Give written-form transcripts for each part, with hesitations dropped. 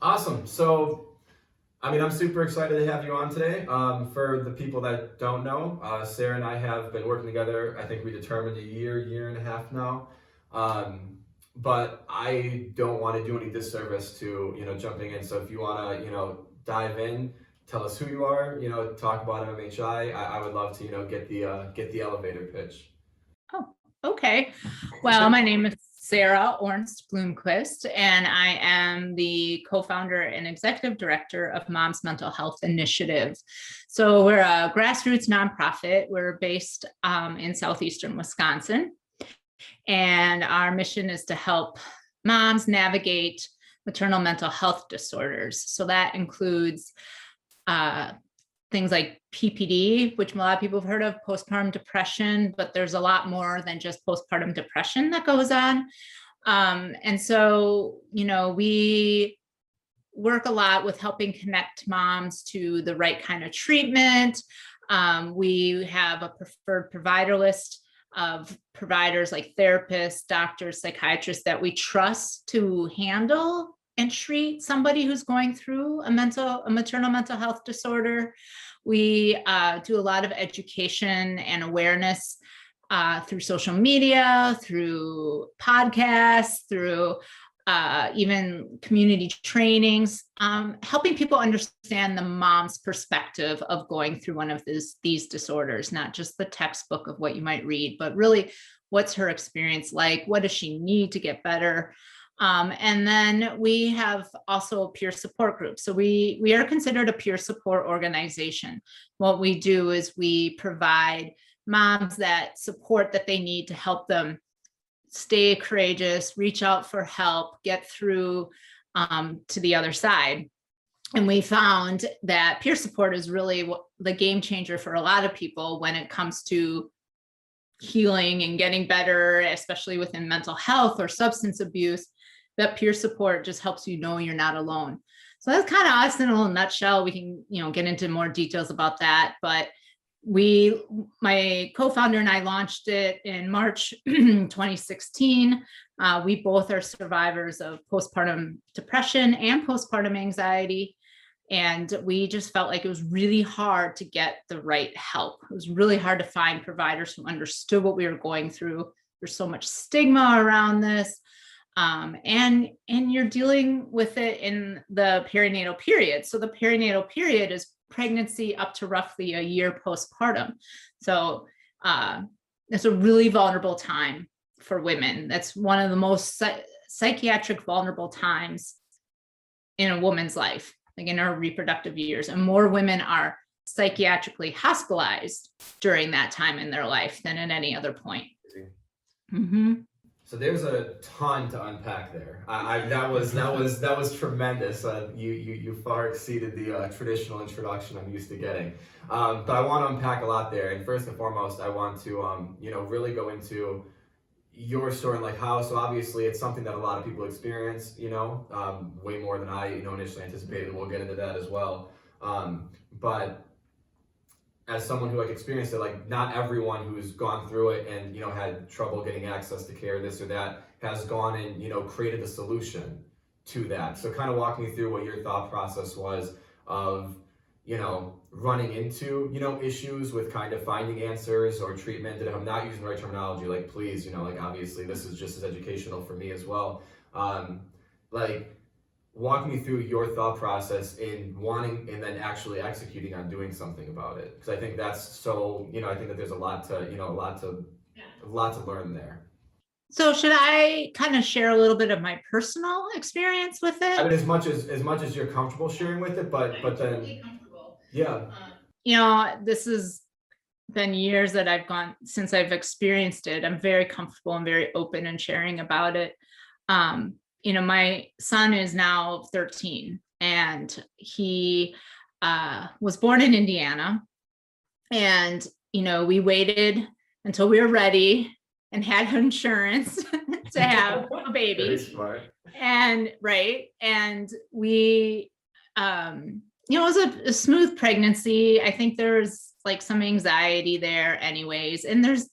Awesome. So, I'm super excited to have you on today. For the people that don't know, Sarah and I have been working together. I think we determined a year and a half now. Um, but I don't want to do any disservice to, jumping in. So if you want to, dive in, tell us who you are, talk about MMHI. I would love to, get the elevator pitch. Oh, okay. Well, my name is Sarah Bloomquist, and I am the co-founder and executive director of Mom's Mental Health Initiative. So we're a grassroots nonprofit. We're based in southeastern Wisconsin, and our mission is to help moms navigate maternal mental health disorders. So that includes things like PPD, which a lot of people have heard of, postpartum depression, but there's a lot more than just postpartum depression that goes on. And so, we work a lot with helping connect moms to the right kind of treatment. We have a preferred provider list of providers like therapists, doctors, psychiatrists that we trust to handle and treat somebody who's going through a maternal mental health disorder. We do a lot of education and awareness through social media, through podcasts, through even community trainings, helping people understand the mom's perspective of going through one of these disorders, not just the textbook of what you might read, but really what's her experience like? What does she need to get better? And then we have also a peer support group. So we are considered a peer support organization. What we do is we provide moms that support that they need to help them stay courageous, reach out for help, get through to the other side. And we found that peer support is really the game changer for a lot of people when it comes to healing and getting better, especially within mental health or substance abuse. That peer support just helps you know you're not alone. So that's kind of us in a little nutshell. We can, get into more details about that. But my co-founder and I launched it in March 2016. We both are survivors of postpartum depression and postpartum anxiety. And we just felt like it was really hard to get the right help. It was really hard to find providers who understood what we were going through. There's so much stigma around this. And you're dealing with it in the perinatal period. So the perinatal period is pregnancy up to roughly a year postpartum. So it's a really vulnerable time for women. That's one of the most psychiatric vulnerable times in a woman's life, like in her reproductive years. And more women are psychiatrically hospitalized during that time in their life than at any other point. Mm-hmm. So there's a ton to unpack there. That was tremendous. You far exceeded the traditional introduction I'm used to getting. But I want to unpack a lot there. And first and foremost, I want to really go into your story and like how. So obviously, it's something that a lot of people experience. Way more than I initially anticipated. And we'll get into that as well. But as someone who experienced it, not everyone who's gone through it and had trouble getting access to care, this or that, has gone and created a solution to that. So kind of walk me through what your thought process was of running into issues with kind of finding answers or treatment. And if I'm not using the right terminology, please, obviously this is just as educational for me as well. Walk me through your thought process in wanting and then actually executing on doing something about it, because I think that's so. I think that there's a lot to learn there. So should I kind of share a little bit of my personal experience with it? I mean, as much as you're comfortable sharing with it, but then totally comfortable. Yeah. This has been years that I've gone since I've experienced it. I'm very comfortable and very open in sharing about it. My son is now 13, and he was born in Indiana. And, we waited until we were ready and had insurance to have a baby. Very smart. And we, it was a smooth pregnancy. I think there was some anxiety there anyways. And there's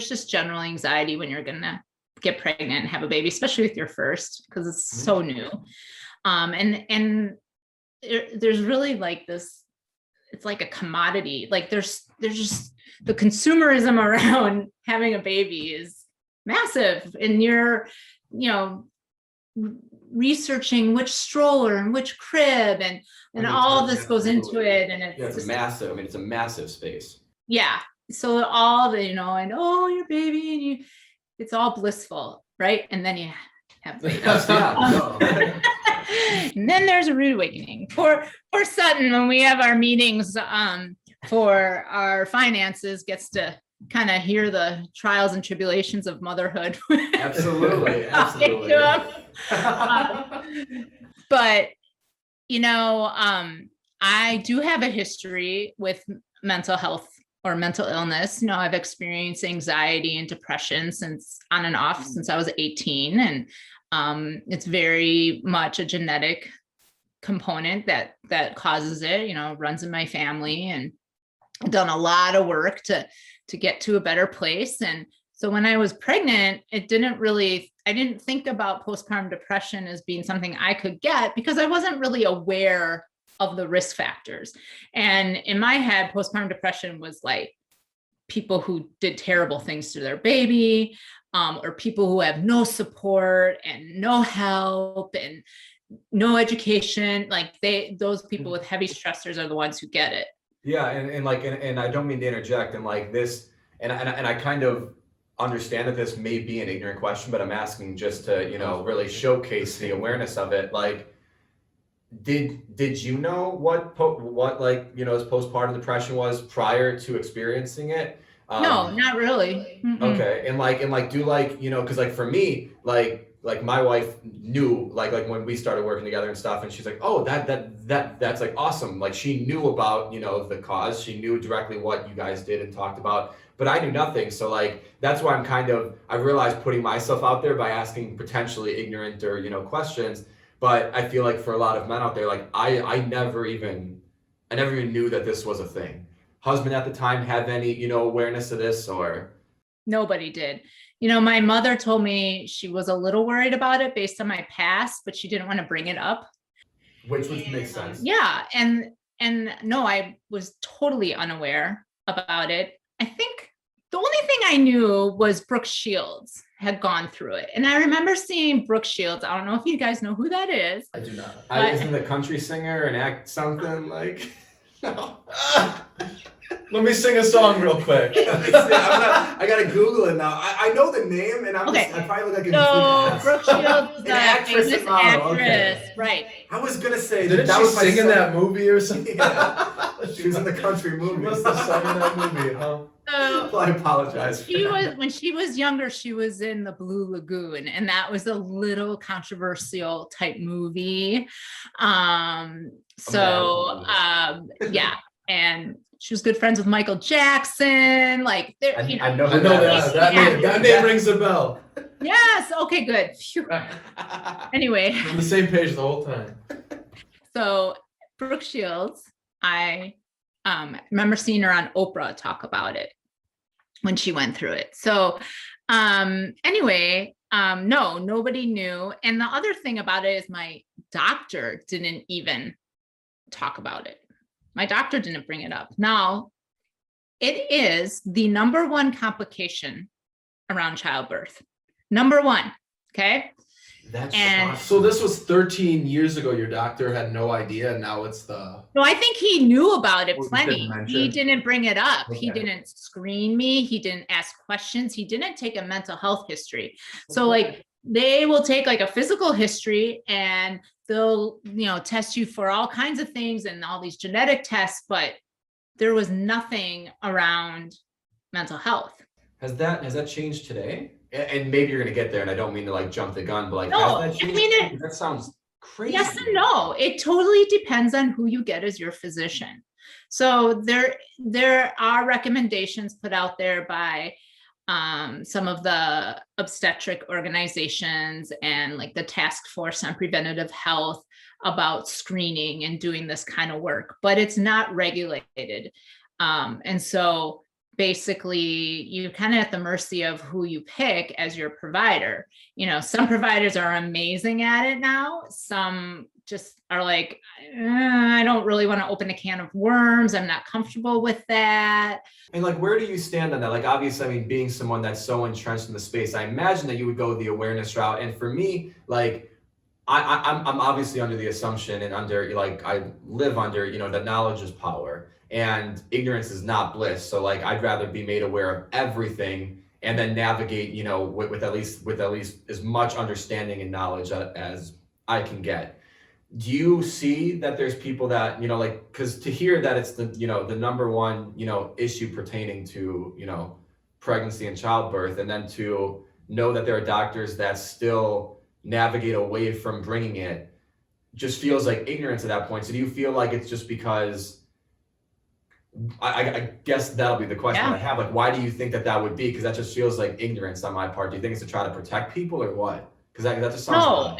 just general anxiety when you're going to get pregnant and have a baby, especially with your first, because it's so new. And there's really like this, it's like a commodity. Like there's just the consumerism around having a baby is massive, and you're, researching which stroller and which crib, and all this goes into it, and it's just massive. I mean, it's a massive space. yeah. So all the, and oh, your baby, and it's all blissful, right? And then you have the and then there's a rude awakening for Sutton when we have our meetings for our finances, gets to kind of hear the trials and tribulations of motherhood. Absolutely. But I do have a history with mental health or mental illness. I've experienced anxiety and depression since on and off since I was 18, and it's very much a genetic component that causes it. Runs in my family, and I've done a lot of work to get to a better place. And so when I was pregnant, I didn't think about postpartum depression as being something I could get, because I wasn't really aware of the risk factors. And in my head, postpartum depression was like people who did terrible things to their baby, or people who have no support and no help and no education. Like those people with heavy stressors are the ones who get it. Yeah, and I don't mean to interject, and like this, and I kind of understand that this may be an ignorant question, but I'm asking just to really showcase the awareness of it. Like, did you know what as postpartum depression was prior to experiencing it? No, not really. Mm-mm. Okay, and do because like for me, like my wife knew like when we started working together and stuff, and she's like, oh, that's like awesome. Like she knew about the cause, she knew directly what you guys did and talked about, but I knew nothing. So like that's why I realized putting myself out there by asking potentially ignorant or questions. But I feel like for a lot of men out there, like I never even knew that this was a thing. Husband at the time have any awareness of this, or? Nobody did. My mother told me she was a little worried about it based on my past, but she didn't want to bring it up. Which makes sense. Yeah. And no, I was totally unaware about it. I think the only thing I knew was Brooke Shields had gone through it. And I remember seeing Brooke Shields. I don't know if you guys know who that is. I do not. Isn't the country singer and act something like? No. Let me sing a song real quick. I gotta Google it now. I know the name, and I probably look like a Brooke Shields is an actress and model. Okay. Right? I was gonna say Didn't she sing in that movie or something? Yeah. She was in the country movie. She must have sung in that movie, huh? Well, I apologize. When she was younger, she was in the Blue Lagoon, and that was a little controversial type movie. Yeah, and she was good friends with Michael Jackson. Like, I know that name rings a bell. Yes. Okay. Good. Phew. Anyway, we're on the same page the whole time. So Brooke Shields, I remember seeing her on Oprah talk about it when she went through it. So anyway, no, nobody knew. And the other thing about it is my doctor didn't even talk about it. My doctor didn't bring it up. Now, it is the number one complication around childbirth. Number one. Okay. That's awesome. So this was 13 years ago. Your doctor had no idea. And now it's the. No, I think he knew about it plenty. He didn't bring it up. Okay. He didn't screen me. He didn't ask questions. He didn't take a mental health history. So like they will take like a physical history and they'll, test you for all kinds of things and all these genetic tests, but there was nothing around mental health. Has that changed today? And maybe you're going to get there, and I don't mean to like jump the gun, but like, no, has that changed? That sounds crazy. Yes and no. It totally depends on who you get as your physician. So there are recommendations put out there by some of the obstetric organizations and like the task force on preventative health about screening and doing this kind of work, but it's not regulated. And so basically you're kind of at the mercy of who you pick as your provider. Some providers are amazing at it now. Some just are like, I don't really want to open a can of worms. I'm not comfortable with that. And like, where do you stand on that? Like, obviously, I mean, being someone that's so entrenched in the space, I imagine that you would go the awareness route. And for me, like, I'm obviously under the assumption and under, like, I live under, that knowledge is power and ignorance is not bliss. So like, I'd rather be made aware of everything and then navigate, with at least as much understanding and knowledge as I can get. Do you see that there's people that, like, because to hear that it's the, the number one, issue pertaining to, pregnancy and childbirth, and then to know that there are doctors that still navigate away from bringing it, just feels like ignorance at that point. So do you feel like it's just because, I guess that'll be the question I have, like, why do you think that would be? Because that just feels like ignorance on my part. Do you think it's to try to protect people or what? Because that just sounds no,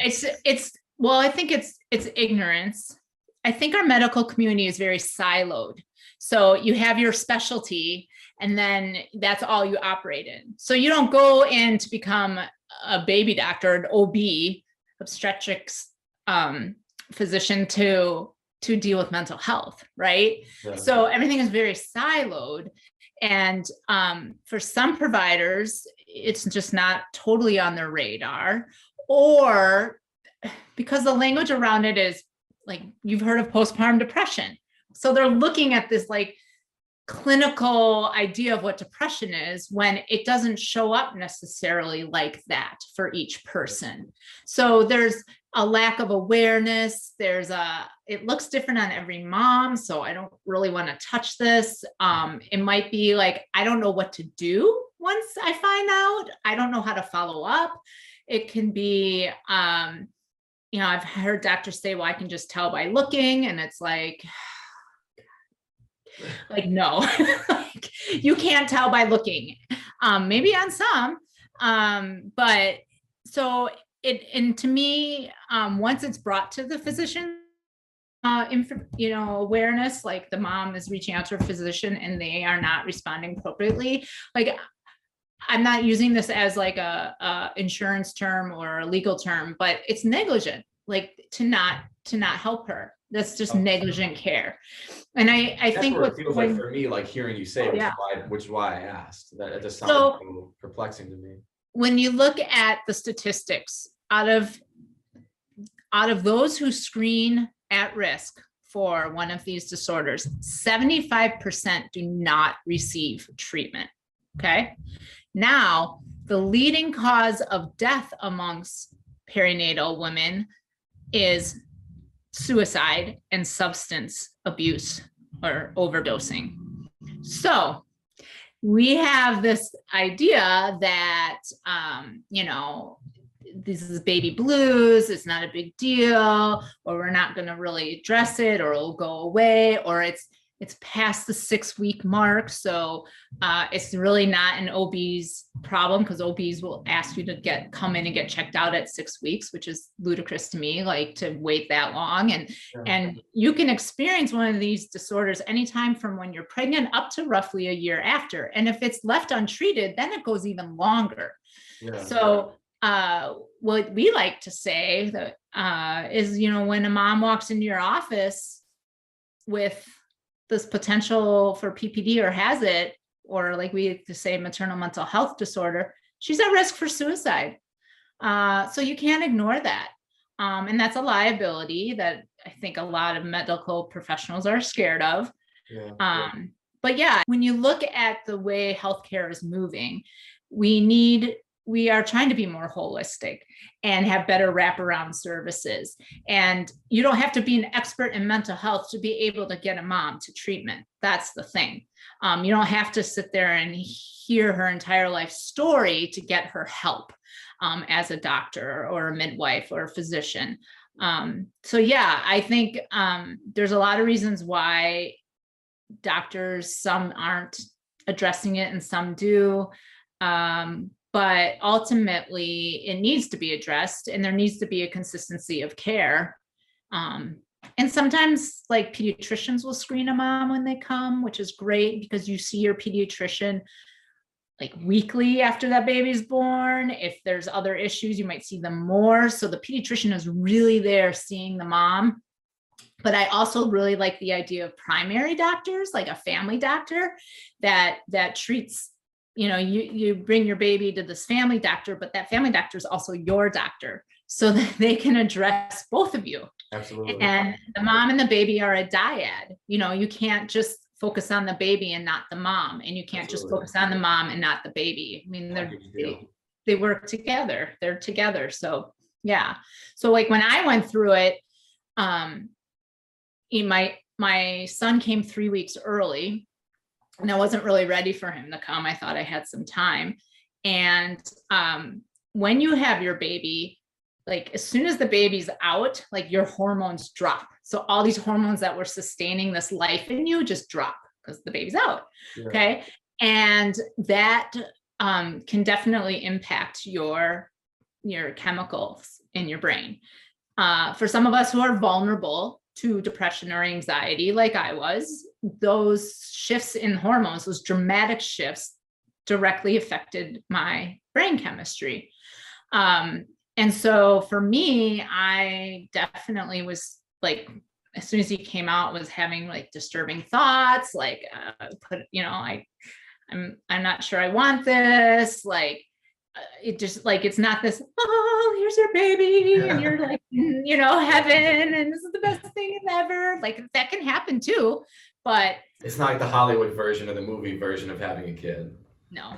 well, I think it's ignorance. I think our medical community is very siloed. So you have your specialty and then that's all you operate in. So you don't go in to become a baby doctor, an OB, obstetrics physician to deal with mental health, right? Yeah. So everything is very siloed. And for some providers, it's just not totally on their radar, or because the language around it is like, you've heard of postpartum depression. So they're looking at this like clinical idea of what depression is when it doesn't show up necessarily like that for each person. So there's a lack of awareness. It looks different on every mom. So I don't really want to touch this. It might be like, I don't know what to do once I find out. I don't know how to follow up. It can be, I've heard doctors say, well, I can just tell by looking. And it's like no, like, you can't tell by looking, maybe on some, but so and to me, once it's brought to the physician, awareness, like the mom is reaching out to her physician and they are not responding appropriately. Like, I'm not using this as like a insurance term or a legal term, but it's negligent, like to not help her. That's just negligent care. And I think what it feels like for me, like hearing you say, which is why I asked. That just sounds so perplexing to me. When you look at the statistics, out of those who screen at risk for one of these disorders, 75% do not receive treatment. Okay. Now, the leading cause of death amongst perinatal women is suicide and substance abuse or overdosing. So we have this idea that, this is baby blues, it's not a big deal, or we're not going to really address it, or it'll go away, or it's past the 6-week mark. So it's really not an OB's problem, because OBs will ask you to come in and get checked out at 6 weeks, which is ludicrous to me, like to wait that long. And you can experience one of these disorders anytime from when you're pregnant up to roughly a year after. And if it's left untreated, then it goes even longer. Yeah. So what we like to say that is, when a mom walks into your office with this potential for PPD or has it, or like we like to say maternal mental health disorder, she's at risk for suicide. So you can't ignore that. And that's a liability that I think a lot of medical professionals are scared of. Yeah. But yeah, when you look at the way healthcare is moving, we are trying to be more holistic and have better wraparound services. And you don't have to be an expert in mental health to be able to get a mom to treatment. That's the thing. You don't have to sit there and hear her entire life story to get her help as a doctor or a midwife or a physician. So yeah, I think there's a lot of reasons why doctors, some aren't addressing it and some do. But ultimately, it needs to be addressed, and there needs to be a consistency of care. And sometimes, like, pediatricians will screen a mom when they come, which is great because you see your pediatrician like weekly after that baby's born. If there's other issues, you might see them more. So the pediatrician is really there seeing the mom. But I also really like the idea of primary doctors, like a family doctor that treats, you bring your baby to this family doctor, but that family doctor is also your doctor, so that they can address both of you. Absolutely. And the mom and the baby are a dyad. You can't just focus on the baby and not the mom, and you can't just focus on the mom and not the baby. I mean, they work together. They're together. So yeah. So like when I went through it, my son came 3 weeks early, and I wasn't really ready for him to come. I thought I had some time. And when you have your baby, like as soon as the baby's out, like your hormones drop. So all these hormones that were sustaining this life in you just drop because the baby's out. Yeah. Okay. And that can definitely impact your chemicals in your brain. For some of us who are vulnerable to depression or anxiety, like I was, those shifts in hormones, those dramatic shifts, directly affected my brain chemistry. And so for me, I definitely was like, as soon as he came out, was having like disturbing thoughts, like I'm not sure I want this. Like it just like, it's not this, oh, here's your baby, and you're like, heaven, and this is the best thing ever. Like that can happen too, but it's not like the Hollywood version or the movie version of having a kid. No.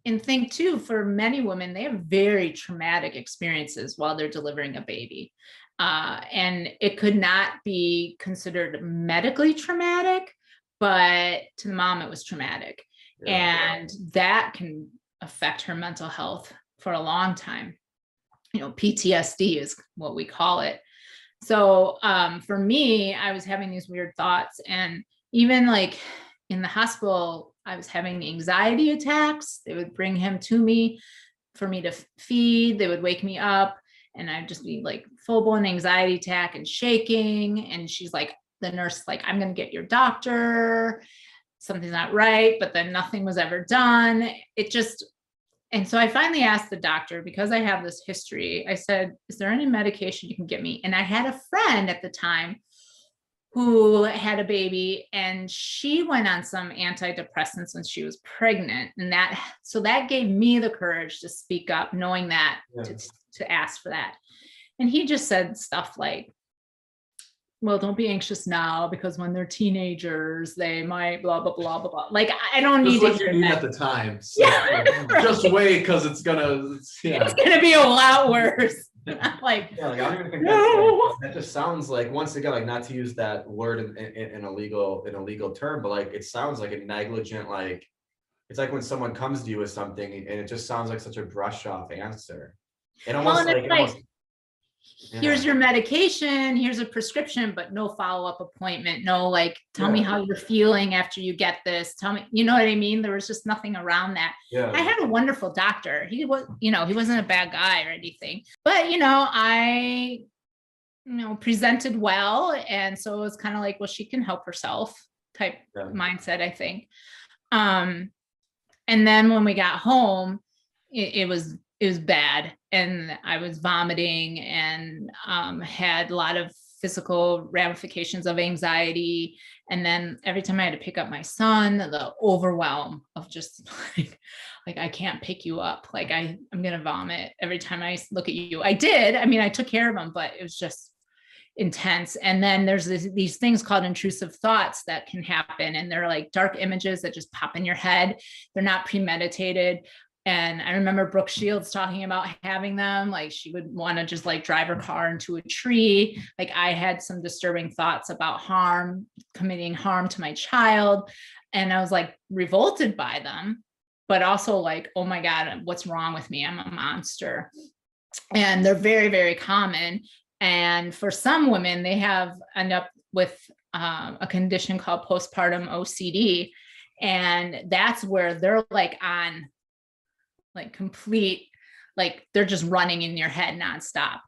And think too, for many women, they have very traumatic experiences while they're delivering a baby. And it could not be considered medically traumatic, but to mom, it was traumatic. Yeah. And that can affect her mental health for a long time. PTSD is what we call it. So for me, I was having these weird thoughts, and even like in the hospital, I was having anxiety attacks. They would bring him to me for me to feed. They would wake me up, and I'd just be like full-blown anxiety attack and shaking. And she's like, the nurse, like, I'm going to get your doctor. Something's not right. But then nothing was ever done. And so I finally asked the doctor, because I have this history, I said, is there any medication you can get me? And I had a friend at the time who had a baby, and she went on some antidepressants when she was pregnant. And that gave me the courage to speak up, knowing that, to ask for that. And he just said stuff like, well, don't be anxious now, because when they're teenagers, they might blah, blah, blah, blah, blah. Like, I don't need to hear that. At the time. So just wait, because it's gonna be a lot worse. Like, I don't even think that just sounds like, once again, like, not to use that word in a legal term, but like, it sounds like a negligent, like, it's like when someone comes to you with something and it just sounds like such a brush off answer. It almost here's your medication, here's a prescription, but no follow-up appointment. No, like, tell me how you're feeling after you get this. Tell me, you know what I mean? There was just nothing around that. Yeah. I had a wonderful doctor. He was, he wasn't a bad guy or anything, but I presented well. And so it was kind of like, well, she can help herself type mindset, I think. And then when we got home, it was bad, and I was vomiting and had a lot of physical ramifications of anxiety. And then every time I had to pick up my son, the overwhelm of just like I can't pick you up. Like I'm going to vomit every time I look at you. I did. I mean, I took care of him, but it was just intense. And then there's these things called intrusive thoughts that can happen. And they're like dark images that just pop in your head. They're not premeditated. And I remember Brooke Shields talking about having them, like she would want to just like drive her car into a tree. Like I had some disturbing thoughts about committing harm to my child. And I was like revolted by them, but also like, oh my God, what's wrong with me? I'm a monster. And they're very, very common. And for some women, they end up with a condition called postpartum OCD. And that's where they're like on like complete like they're just running in your head nonstop,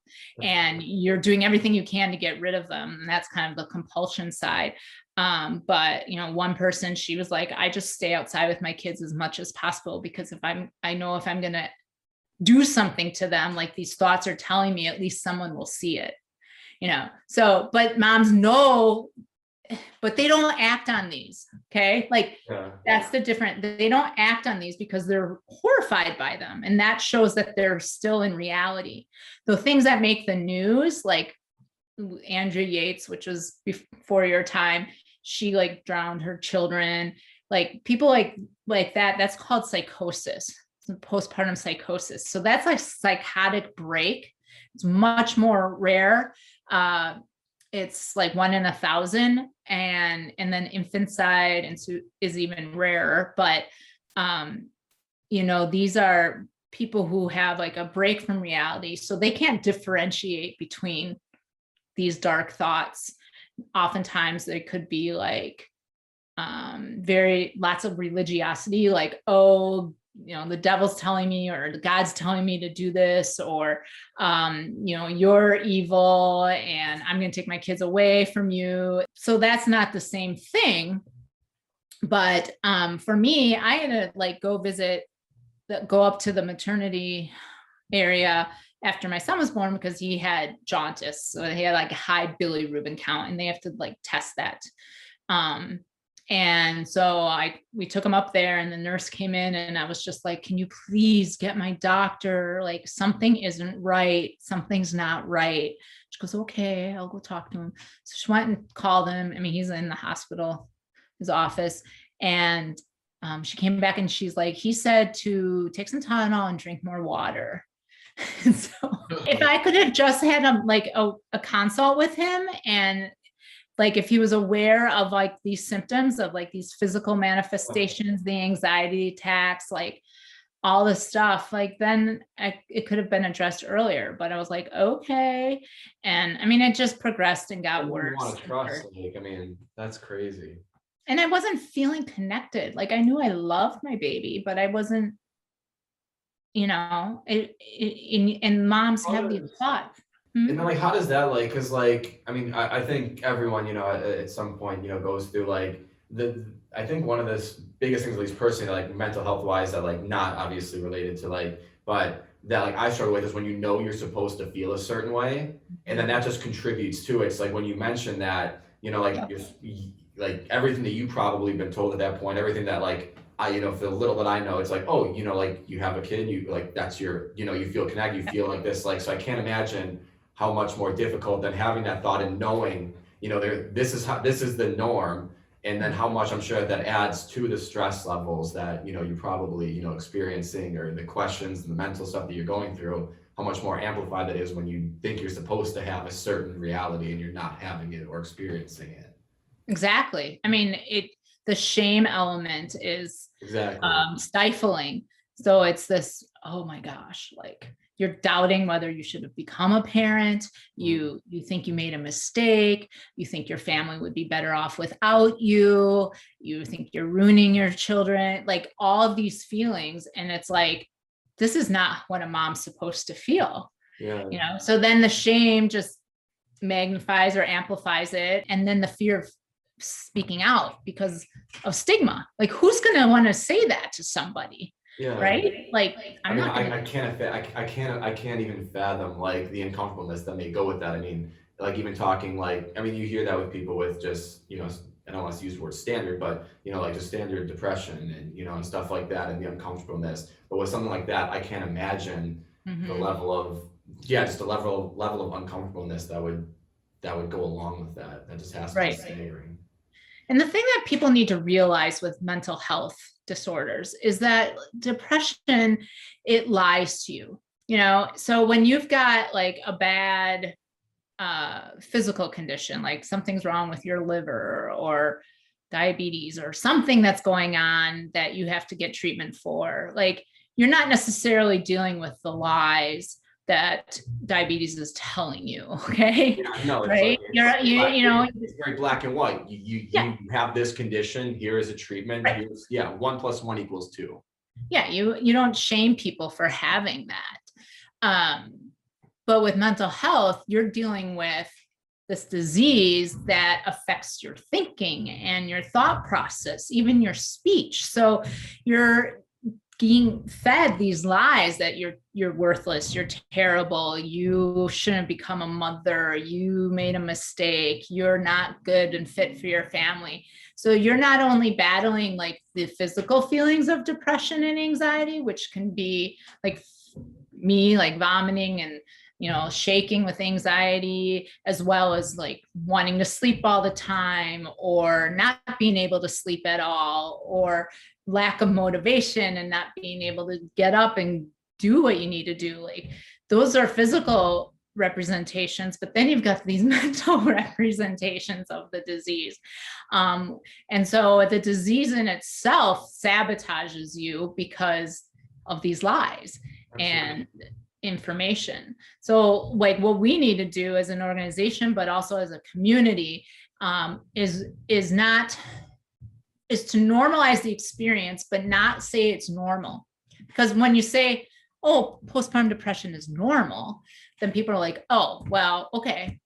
and you're doing everything you can to get rid of them. And that's kind of the compulsion side. But one person, she was like, I just stay outside with my kids as much as possible, because I know if I'm going to do something to them, like these thoughts are telling me, at least someone will see it, So, but moms know, but they don't act on these. Okay. Like that's the different, they don't act on these because they're horrified by them. And that shows that they're still in reality. The things that make the news, like Andrea Yates, which was before your time, she like drowned her children, like people like that, that's called psychosis, postpartum psychosis. So that's like psychotic break. It's much more rare. It's like 1 in 1,000, and then infanticide is even rarer. But these are people who have like a break from reality, so they can't differentiate between these dark thoughts. Oftentimes they could be like lots of religiosity, like, oh, the devil's telling me, or God's telling me to do this, or you're evil and I'm going to take my kids away from you. So that's not the same thing. But for me, I had to like go up to the maternity area after my son was born, because he had jaundice. So he had like a high bilirubin count, and they have to like test that. And so we took him up there, and the nurse came in, and I was just like, can you please get my doctor? Like something isn't right. Something's not right. She goes, okay, I'll go talk to him. So she went and called him. I mean, he's in the hospital, his office. And she came back and she's like, he said to take some Tylenol and drink more water. And so if I could have just had a consult with him, and like if he was aware of like these symptoms of like these physical manifestations, the anxiety attacks, like all this stuff, like then it could have been addressed earlier. But I was like, okay. And I mean, it just progressed and got worse. Want to trust, that's crazy. And I wasn't feeling connected. Like I knew I loved my baby, but I wasn't, and moms have these thoughts. And then like, how does that like, cause like, I mean, I think everyone, at some point, goes through like I think one of the biggest things, at least personally, like mental health wise, that like not obviously related to like, but that like I struggle with is when you're supposed to feel a certain way. And then that just contributes to it. It's like when you mention that, like like everything that you probably been told at that point, everything that like, for the little that I know, it's like, oh, like you have a kid, you like, that's your, you feel connected, you feel like this, like, so I can't imagine how much more difficult than having that thought and knowing, this is the norm. And then how much I'm sure that adds to the stress levels that, you're probably, experiencing, or the questions and the mental stuff that you're going through, how much more amplified that is when you think you're supposed to have a certain reality and you're not having it or experiencing it. Exactly. I mean, the shame element is exactly stifling. So it's this, oh my gosh, like you're doubting whether you should have become a parent. You think you made a mistake. You think your family would be better off without you. You think you're ruining your children, like all of these feelings. And it's like, this is not what a mom's supposed to feel. Yeah. So then the shame just magnifies or amplifies it. And then the fear of speaking out because of stigma. Like who's going to want to say that to somebody? Yeah. Right. Like I can't even fathom like the uncomfortableness that may go with that. I mean, like even talking like, I mean, you hear that with people with just, I don't want to use the word standard, but like just standard depression and, and stuff like that and the uncomfortableness. But with something like that, I can't imagine the level of, just the level of uncomfortableness that would go along with that. That just has to be staggering. And the thing that people need to realize with mental health disorders is that depression, it lies to you, so when you've got like a bad physical condition, like something's wrong with your liver or diabetes or something that's going on that you have to get treatment for, like you're not necessarily dealing with the lies that diabetes is telling you. Okay. Yeah, no, it's right. Like, it's very black and white. You have this condition. Here is a treatment. Right. Here's, 1 + 1 = 2. Yeah. You don't shame people for having that. But with mental health, you're dealing with this disease that affects your thinking and your thought process, even your speech. So you're being fed these lies that you're worthless, you're terrible, you shouldn't become a mother, you made a mistake, you're not good and fit for your family. So you're not only battling like the physical feelings of depression and anxiety, which can be like me, like vomiting and shaking with anxiety, as well as like wanting to sleep all the time or not being able to sleep at all, or lack of motivation and not being able to get up and do what you need to do. Like those are physical representations, but then you've got these mental representations of the disease. And so the disease in itself sabotages you because of these lies and information. So like what we need to do as an organization, but also as a community, is to normalize the experience, but not say it's normal. Because when you say, oh, postpartum depression is normal, then people are like, oh, well, okay,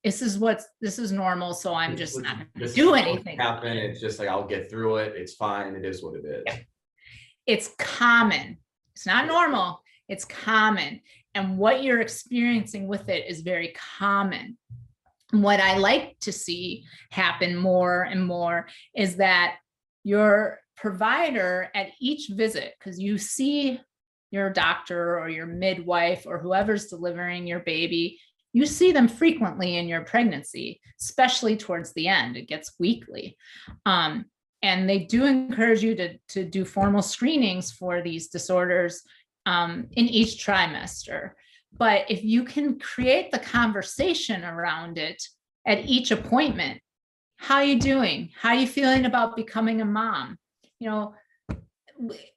this is normal. So I'm just not going to do anything. Happen. It's just like, I'll get through it. It's fine. It is what it is. It's common. It's not normal. It's common. And what you're experiencing with it is very common. What I like to see happen more and more is that your provider at each visit, because you see your doctor or your midwife or whoever's delivering your baby, you see them frequently in your pregnancy, especially towards the end. It gets weekly. And they do encourage you to do formal screenings for these disorders in each trimester. But if you can create the conversation around it at each appointment, how are you doing? How are you feeling about becoming a mom?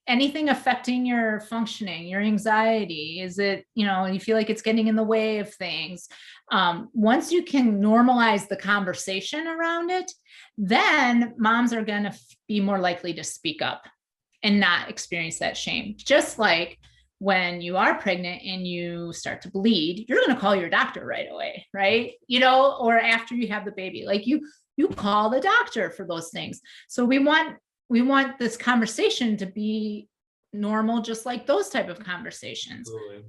Anything affecting your functioning, your anxiety? Is it, you feel like it's getting in the way of things? Once you can normalize the conversation around it, then moms are going to be more likely to speak up and not experience that shame. Just like when you are pregnant and you start to bleed, you're going to call your doctor right away, right? Or after you have the baby, like you call the doctor for those things. So we want this conversation to be normal, just like those type of conversations. Absolutely.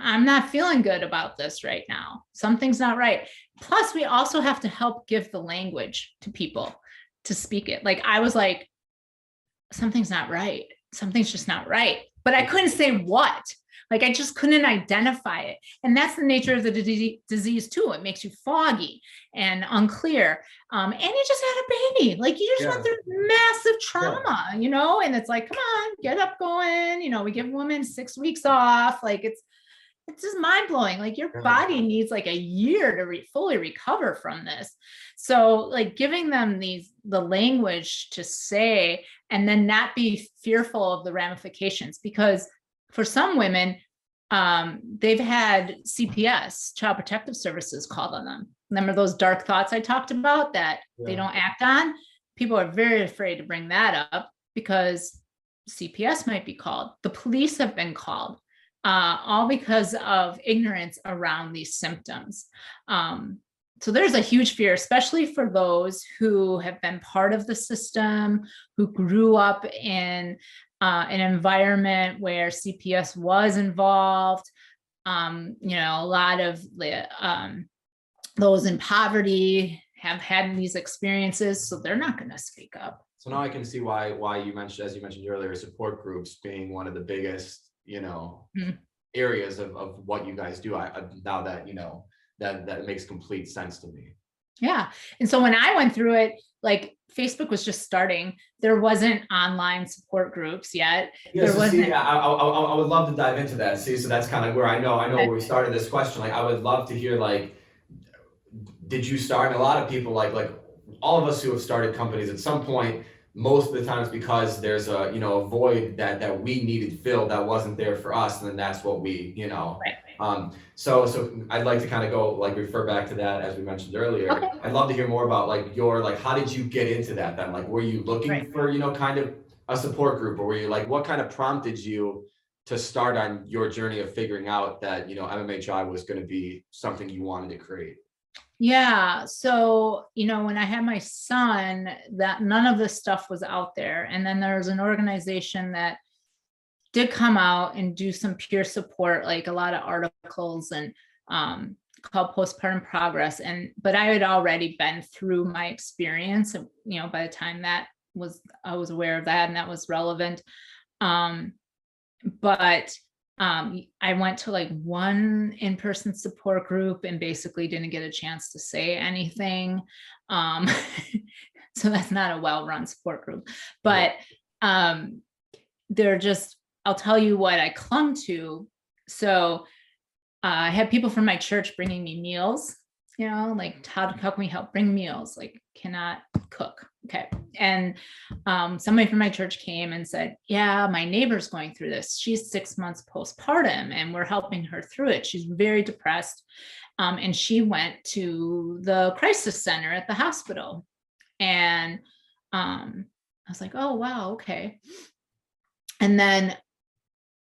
I'm not feeling good about this right now. Something's not right. Plus, we also have to help give the language to people to speak it. Like I was like, something's not right. Something's just not right. But I couldn't say what. Like I just couldn't identify it. And that's the nature of the disease too. It makes you foggy and unclear. And you just had a baby. Like you just went through massive trauma, and it's like, come on, get up going. We give women 6 weeks off. Like it's just mind blowing. Like your body needs like a year to fully recover from this. So like giving them the language to say, and then not be fearful of the ramifications, because for some women, they've had CPS, Child Protective Services, called on them. Remember those dark thoughts I talked about that they don't act on? People are very afraid to bring that up because CPS might be called. The police have been called, all because of ignorance around these symptoms. So there's a huge fear, especially for those who have been part of the system, who grew up in an environment where CPS was involved. A lot of those in poverty have had these experiences, so they're not going to speak up. So now I can see why you mentioned, as you mentioned earlier, support groups being one of the biggest, areas of what you guys do. Now that that makes complete sense to me. Yeah. And so when I went through it, like Facebook was just starting. There wasn't online support groups yet. Yeah, there wasn't. See, I would love to dive into that. See, so that's kind of where I know where we started this question. Like, I would love to hear, like, did you start? And a lot of people, like all of us who have started companies at some point, most of the times because there's a a void that we needed filled that wasn't there for us, and then that's what we Right. So I'd like to kind of go refer back to that, as we mentioned earlier. Okay. I'd love to hear more about how did you get into that then? Like, were you looking Right. for kind of a support group, or were you what kind of prompted you to start on your journey of figuring out that, MMHI was going to be something you wanted to create? Yeah. So, when I had my son, that none of this stuff was out there. And then there was an organization that did come out and do some peer support, like a lot of articles and called Postpartum Progress. But I had already been through my experience, by the time I was aware of that and that was relevant. But I went to like one in-person support group and basically didn't get a chance to say anything. So that's not a well-run support group, but they're just, I'll tell you what I clung to. So I had people from my church bringing me meals, like how can we help bring meals? Like cannot cook. Okay. And somebody from my church came and said, yeah, my neighbor's going through this. She's 6 months postpartum and we're helping her through it. She's very depressed. And she went to the crisis center at the hospital. And I was like, oh, wow. Okay. And then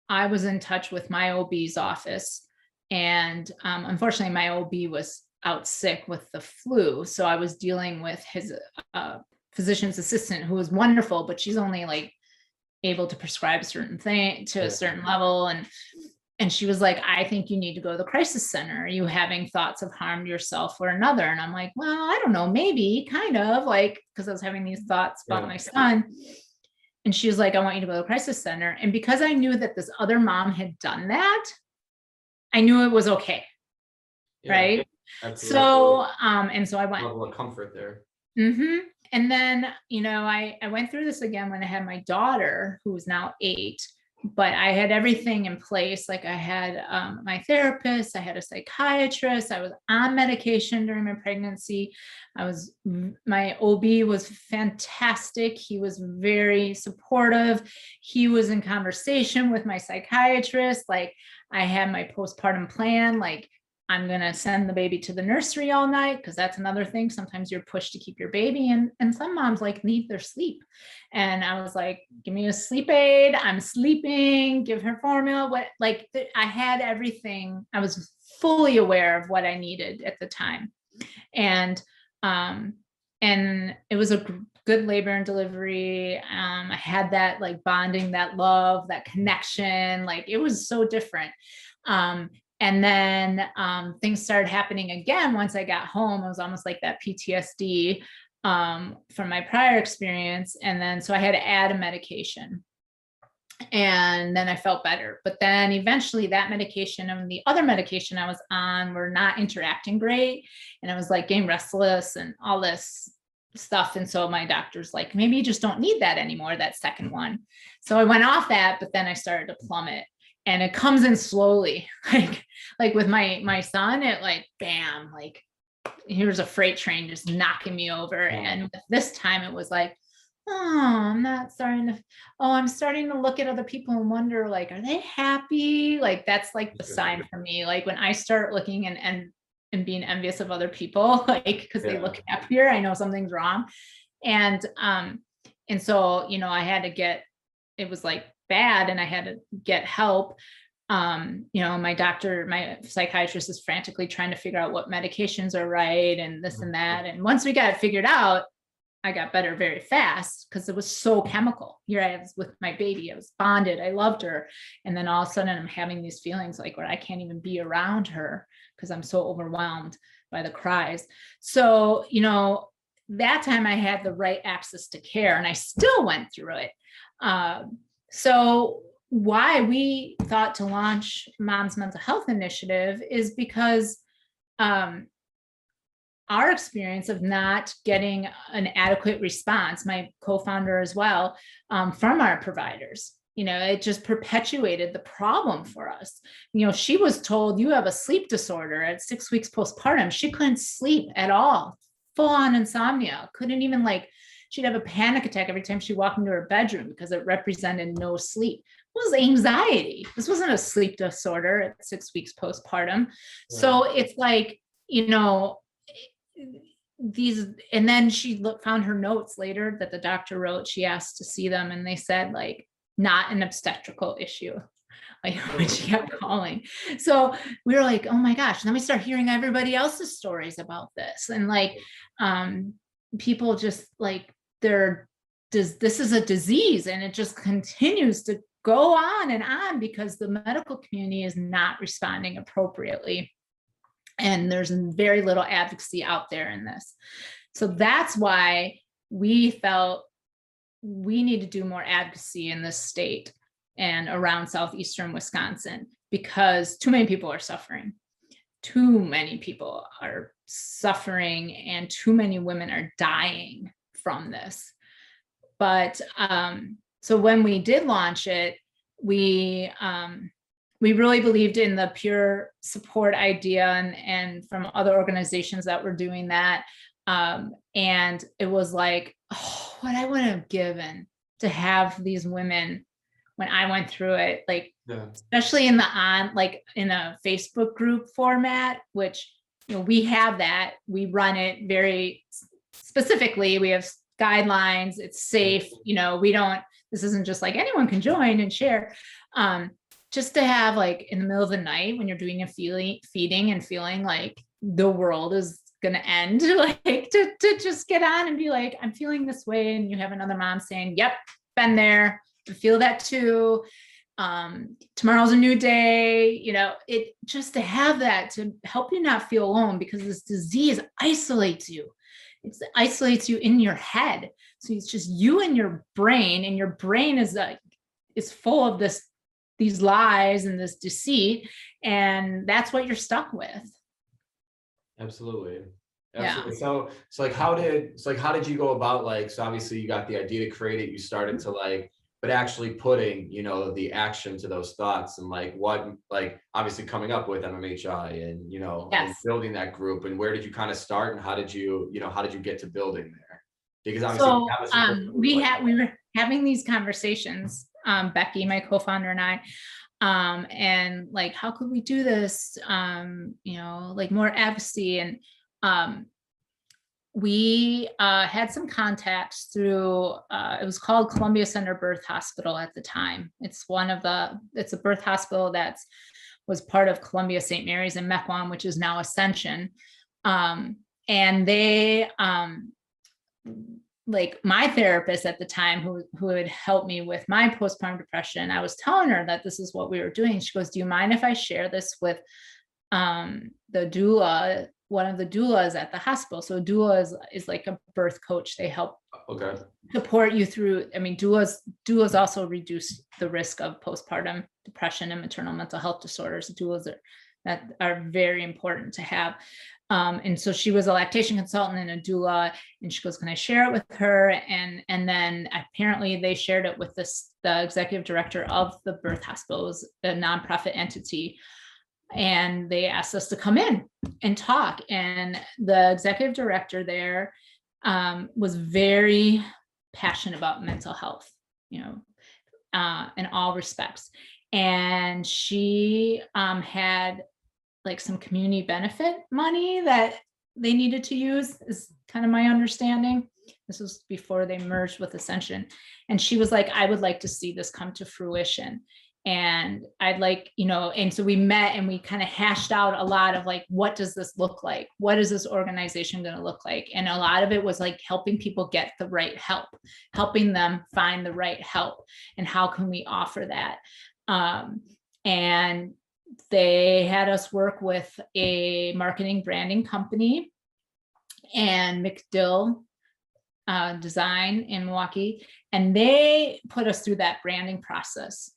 I was in touch with my OB's office. And unfortunately, my OB was out sick with the flu. So I was dealing with his physician's assistant, who was wonderful, but she's only like able to prescribe certain thing to a certain level. And she was like, I think you need to go to the crisis center. Are you having thoughts of harm to yourself or another? And I'm like, well, I don't know, maybe kind of like, because I was having these thoughts about my son. And she was like, I want you to go to the crisis center. And because I knew that this other mom had done that, I knew it was okay. Right. Absolutely. So, and so I went. Level of comfort there. Mm-hmm. And then, I went through this again when I had my daughter, who was now 8, but I had everything in place. Like I had my therapist, I had a psychiatrist, I was on medication during my pregnancy. My OB was fantastic. He was very supportive. He was in conversation with my psychiatrist. Like I had my postpartum plan, like I'm going to send the baby to the nursery all night, because that's another thing. Sometimes you're pushed to keep your baby, and some moms like need their sleep. And I was like, give me a sleep aid. I'm sleeping, give her formula. I had everything. I was fully aware of what I needed at the time. And it was a good labor and delivery. I had that like bonding, that love, that connection. Like it was so different. And then things started happening again once I got home. It was almost like that PTSD from my prior experience. And then so I had to add a medication. And then I felt better. But then eventually that medication and the other medication I was on were not interacting great. And I was like getting restless and all this stuff. And so my doctor's like, maybe you just don't need that anymore, that second one. So I went off that, but then I started to plummet. And it comes in slowly, like with my son, it like, bam, like here's a freight train just knocking me over. And this time it was like, I'm starting to look at other people and wonder, like, are they happy? Like, that's like the sign for me. Like when I start looking and being envious of other people, like, because they look happier, I know something's wrong. And so, I had to it was like bad, and I had to get help. My psychiatrist is frantically trying to figure out what medications are right and this and that. And once we got it figured out, I got better very fast, because it was so chemical. Here I was with my baby, I was bonded, I loved her. And then all of a sudden I'm having these feelings like where I can't even be around her because I'm so overwhelmed by the cries. So, that time I had the right access to care, and I still went through it. So why we thought to launch Mom's Mental Health Initiative is because our experience of not getting an adequate response, my co-founder as well, from our providers, it just perpetuated the problem for us. She was told, you have a sleep disorder at 6 weeks postpartum. She couldn't sleep at all, full on insomnia, couldn't even she'd have a panic attack every time she walked into her bedroom because it represented no sleep. It was anxiety. This wasn't a sleep disorder at 6 weeks postpartum. Yeah. So it's like, and then she found her notes later that the doctor wrote. She asked to see them, and they said not an obstetrical issue. like when she kept calling. So we were like, oh my gosh. And then we start hearing everybody else's stories about this. And like, people just like, this is a disease, and it just continues to go on because the medical community is not responding appropriately. And there's very little advocacy out there in this. So that's why we felt we need to do more advocacy in this state and around southeastern Wisconsin, because too many people are suffering. Too many people are suffering, and too many women are dying from this. But so when we did launch it, we really believed in the peer support idea, and from other organizations that were doing that. And it was like, oh, what I would have given to have these women when I went through it, like, especially in in a Facebook group format, which, we have that, we run it very specifically. We have guidelines, it's safe, this isn't just like anyone can join and share. Just to have, like, in the middle of the night when you're doing a feeding and feeling like the world is gonna end, like to just get on and be like, I'm feeling this way, and you have another mom saying, yep, been there, I feel that too. Tomorrow's a new day, it just to have that to help you not feel alone, because this disease isolates you. It isolates you in your head. So it's just you and your brain is full of these lies and this deceit, and that's what you're stuck with. Absolutely. Yeah. So like, how did you go about, like, so obviously you got the idea to create it, you started to, like, but actually putting, the action to those thoughts, and like what, like, obviously coming up with MMHI and, and Yes. building that group, and where did you kind of start, and how did you get to building there? Because obviously we were having these conversations, Becky, my co-founder, and I, and like, how could we do this? Like more advocacy. And we had some contacts through, it was called Columbia Center Birth Hospital at the time. It's a birth hospital that was part of Columbia St. Mary's in Mequon, which is now Ascension. And they, like, my therapist at the time, who had helped me with my postpartum depression, I was telling her that this is what we were doing. She goes, do you mind if I share this with the doula, one of the doulas at the hospital? So a doula is like a birth coach. They help support you through, doulas also reduce the risk of postpartum depression and maternal mental health disorders. Doulas are very important to have. And so she was a lactation consultant and a doula, and she goes, can I share it with her? And then apparently they shared it with the executive director of the birth hospital. It was a nonprofit entity. And they asked us to come in and talk. And the executive director there was very passionate about mental health, in all respects. And she had like some community benefit money that they needed to use, is kind of my understanding. This was before they merged with Ascension. And she was like, I would like to see this come to fruition. And I'd like, and so we met and we kind of hashed out a lot of like, what does this look like? What is this organization going to look like? And a lot of it was like helping people get the right help, helping them find the right help, and how can we offer that? And they had us work with a marketing branding company and McDill Design in Milwaukee. And they put us through that branding process,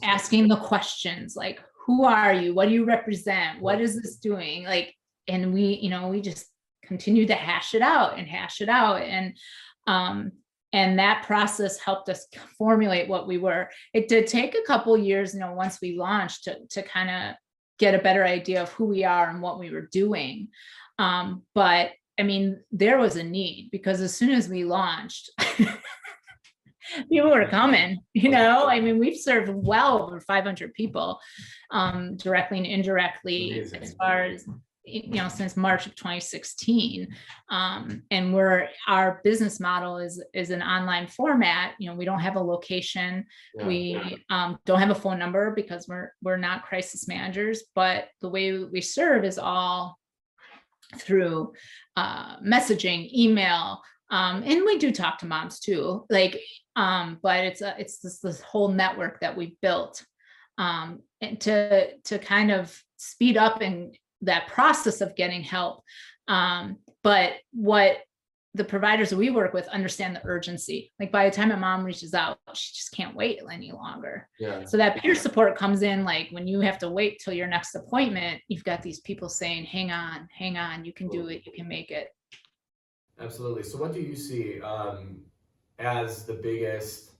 asking the questions like, who are you? What do you represent? What is this doing? Like, and we just continued to hash it out. And that process helped us formulate what we were. It did take a couple of years, once we launched, to kind of get a better idea of who we are and what we were doing. But there was a need, because as soon as we launched, people were coming, we've served well over 500 people, directly and indirectly. Amazing. As far as, since March of 2016. And our business model is an online format. We don't have a location. Yeah. We don't have a phone number because we're not crisis managers, but the way we serve is all through messaging, email, and we do talk to moms too, but it's this whole network that we've built, and to kind of speed up in that process of getting help. But what the providers that we work with understand the urgency. Like by the time a mom reaches out, she just can't wait any longer. Yeah. So that peer support comes in, like when you have to wait till your next appointment, you've got these people saying, hang on, you can do it, you can make it. Absolutely. So what do you see as the biggest,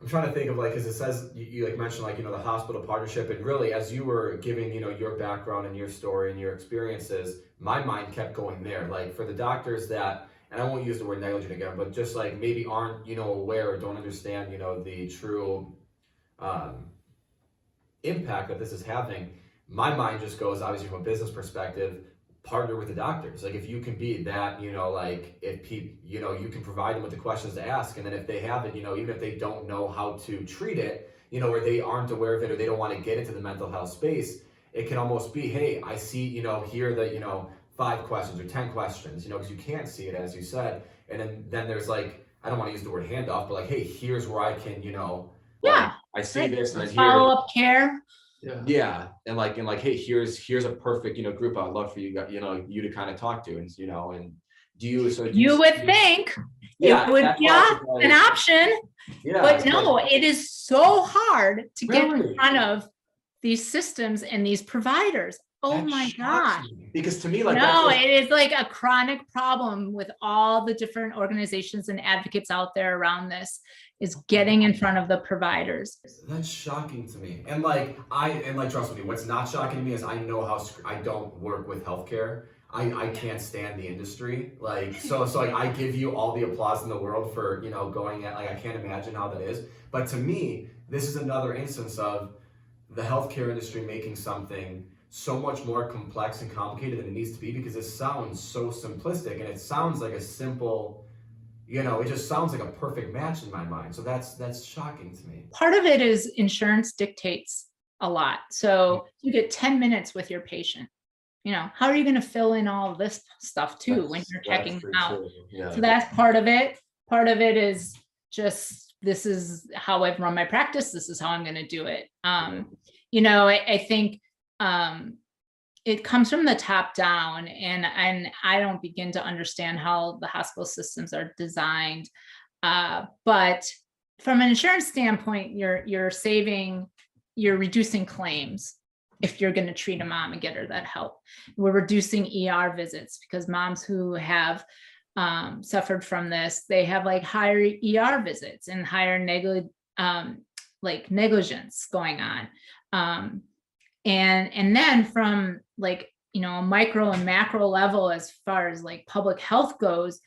I'm trying to think of, like, because it says, you like mentioned, like, the hospital partnership, and really as you were giving, your background and your story and your experiences, my mind kept going there. Like for the doctors that, and I won't use the word negligent again, but just like maybe aren't, aware or don't understand, the true impact that this is having, my mind just goes, obviously from a business perspective, partner with the doctors. Like if you can be that, like if people, you can provide them with the questions to ask, and then if they have it, even if they don't know how to treat it, or they aren't aware of it, or they don't want to get into the mental health space, it can almost be, hey, I see, here that, 5 questions or 10 questions, because you can't see it, as you said. And then there's like, I don't want to use the word handoff, but like, hey, here's where I can, Yeah. I see this and I hear Follow-up care. yeah, and like, hey, here's a perfect, group I'd love for you, you to kind of talk to, and and do you You would think it would be an option, but no, it is so hard to get in front of these systems and these providers. Oh my God. Because to me, like, no, it is like a chronic problem with all the different organizations and advocates out there around this, is getting in front of the providers. That's shocking to me. And like, trust me, what's not shocking to me is I know how, I don't work with healthcare. I can't stand the industry. Like, so like I give you all the applause in the world for, going at, like, I can't imagine how that is. But to me, this is another instance of the healthcare industry making something so much more complex and complicated than it needs to be, because it sounds so simplistic and it sounds like a simple, it just sounds like a perfect match in my mind. So that's shocking to me. Part of it is insurance dictates a lot. So you get 10 minutes with your patient. How are you going to fill in all of this stuff too when you're checking them out? Yeah. So that's part of it. Part of it is just, this is how I've run my practice. This is how I'm going to do it. I think it comes from the top down, and I don't begin to understand how the hospital systems are designed. But from an insurance standpoint, you're reducing claims if you're going to treat a mom and get her that help. We're reducing ER visits because moms who have suffered from this, they have like higher ER visits and higher negligence going on. And then from like, a micro and macro level, as far as like public health goes,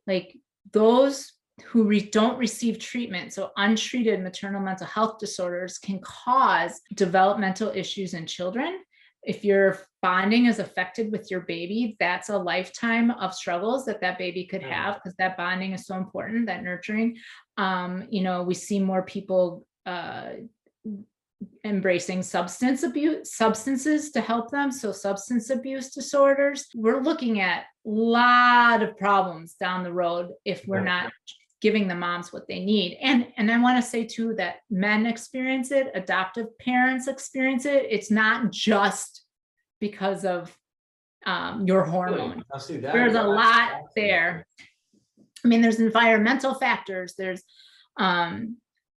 like those who don't receive treatment, so untreated maternal mental health disorders can cause developmental issues in children. If your bonding is affected with your baby, that's a lifetime of struggles that baby could have, because that bonding is so important, that nurturing. We see more people embracing substances to help them. So substance abuse disorders, we're looking at a lot of problems down the road if we're not giving the moms what they need. And I want to say too, that men experience it, adoptive parents experience it. It's not just because of your hormone. There's a lot there. I mean, there's environmental factors, there's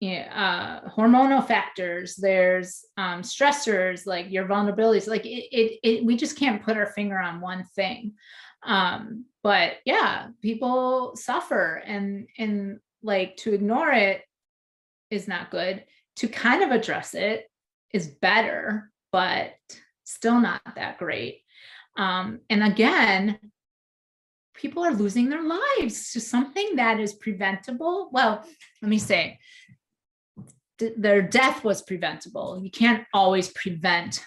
hormonal factors, there's stressors, like your vulnerabilities, like we just can't put our finger on one thing. But yeah, people suffer, and like to ignore it is not good. To kind of address it is better, but still not that great. And again, people are losing their lives to something that is preventable. Well, let me say, their death was preventable. You can't always prevent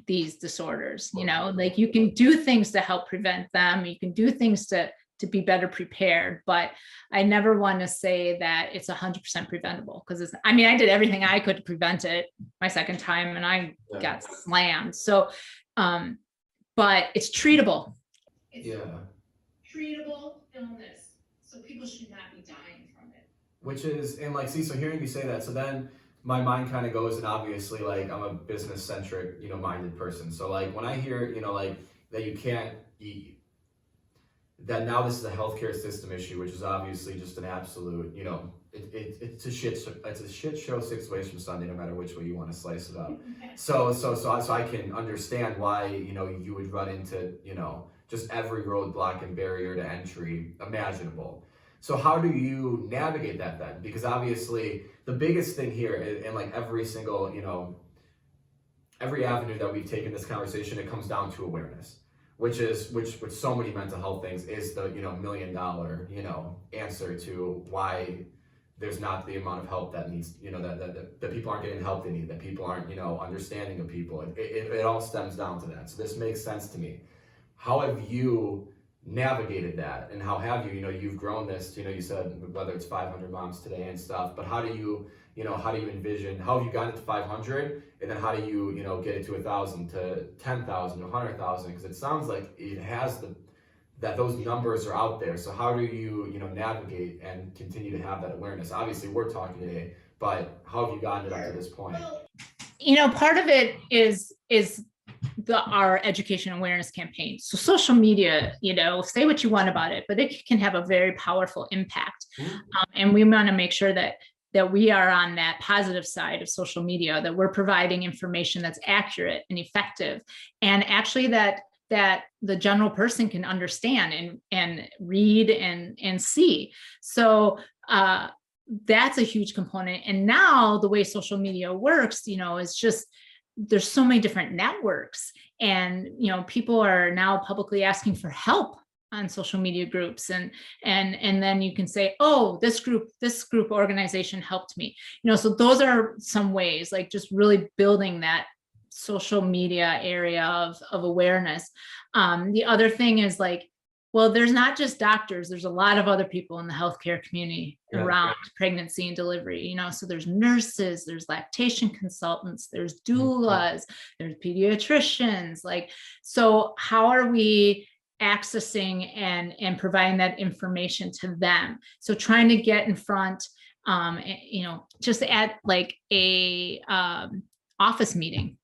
these disorders. Like you can do things to help prevent them. You can do things to be better prepared, but I never want to say that it's 100% preventable, because I did everything I could to prevent it my second time and I got slammed. So, but it's treatable. It's treatable illness. So people should not be dying from it. Which is, and like, see, so hearing you say that, so then my mind kind of goes, and obviously, like, I'm a business centric, minded person. So like when I hear, like that you can't eat, that now this is a healthcare system issue, which is obviously just an absolute, it's a shit show situation Sunday, no matter which way you want to slice it up. So I can understand why, you would run into, just every roadblock and barrier to entry imaginable. So how do you navigate that then? Because obviously the biggest thing here, and like every single, every avenue that we've taken this conversation, it comes down to awareness. Which with so many mental health things is the $1 million answer to why there's not the amount of help that needs, that people aren't getting the help they need, that people aren't understanding of people. It all stems down to that. So this makes sense to me. How have you navigated that, and how have you you've grown this, you said whether it's 500 moms today and stuff, but how do you envision, how have you gotten it to 500, and then how do you get it to 1,000 to 10,000 to 100,000? Because it sounds like it has that those numbers are out there. So how do you navigate and continue to have that awareness? Obviously we're talking today, but how have you gotten it up to this point? Part of it is our education awareness campaign. So social media, say what you want about it, but it can have a very powerful impact. And we want to make sure that we are on that positive side of social media, that we're providing information that's accurate and effective, and actually that the general person can understand and read and see. So that's a huge component. And now the way social media works, is just, there's so many different networks, and people are now publicly asking for help on social media groups, and then you can say, oh, this group organization helped me, so those are some ways, like just really building that social media area of awareness. The other thing is like, well, there's not just doctors, there's a lot of other people in the healthcare community around pregnancy and delivery, so there's nurses, there's lactation consultants, there's doulas, there's pediatricians, so how are we accessing and providing that information to them? So trying to get in front, just at like a office meeting,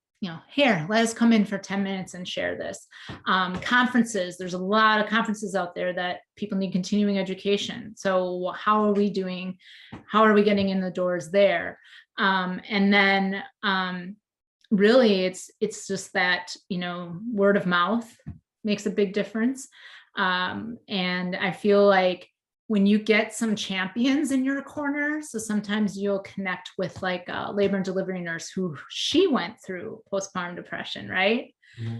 here, let us come in for 10 minutes and share this. Conferences, there's a lot of conferences out there that people need continuing education. So how are we getting in the doors there? And then really it's just that, word of mouth makes a big difference. And I feel like when you get some champions in your corner, so sometimes you'll connect with like a labor and delivery nurse who she went through postpartum depression, right?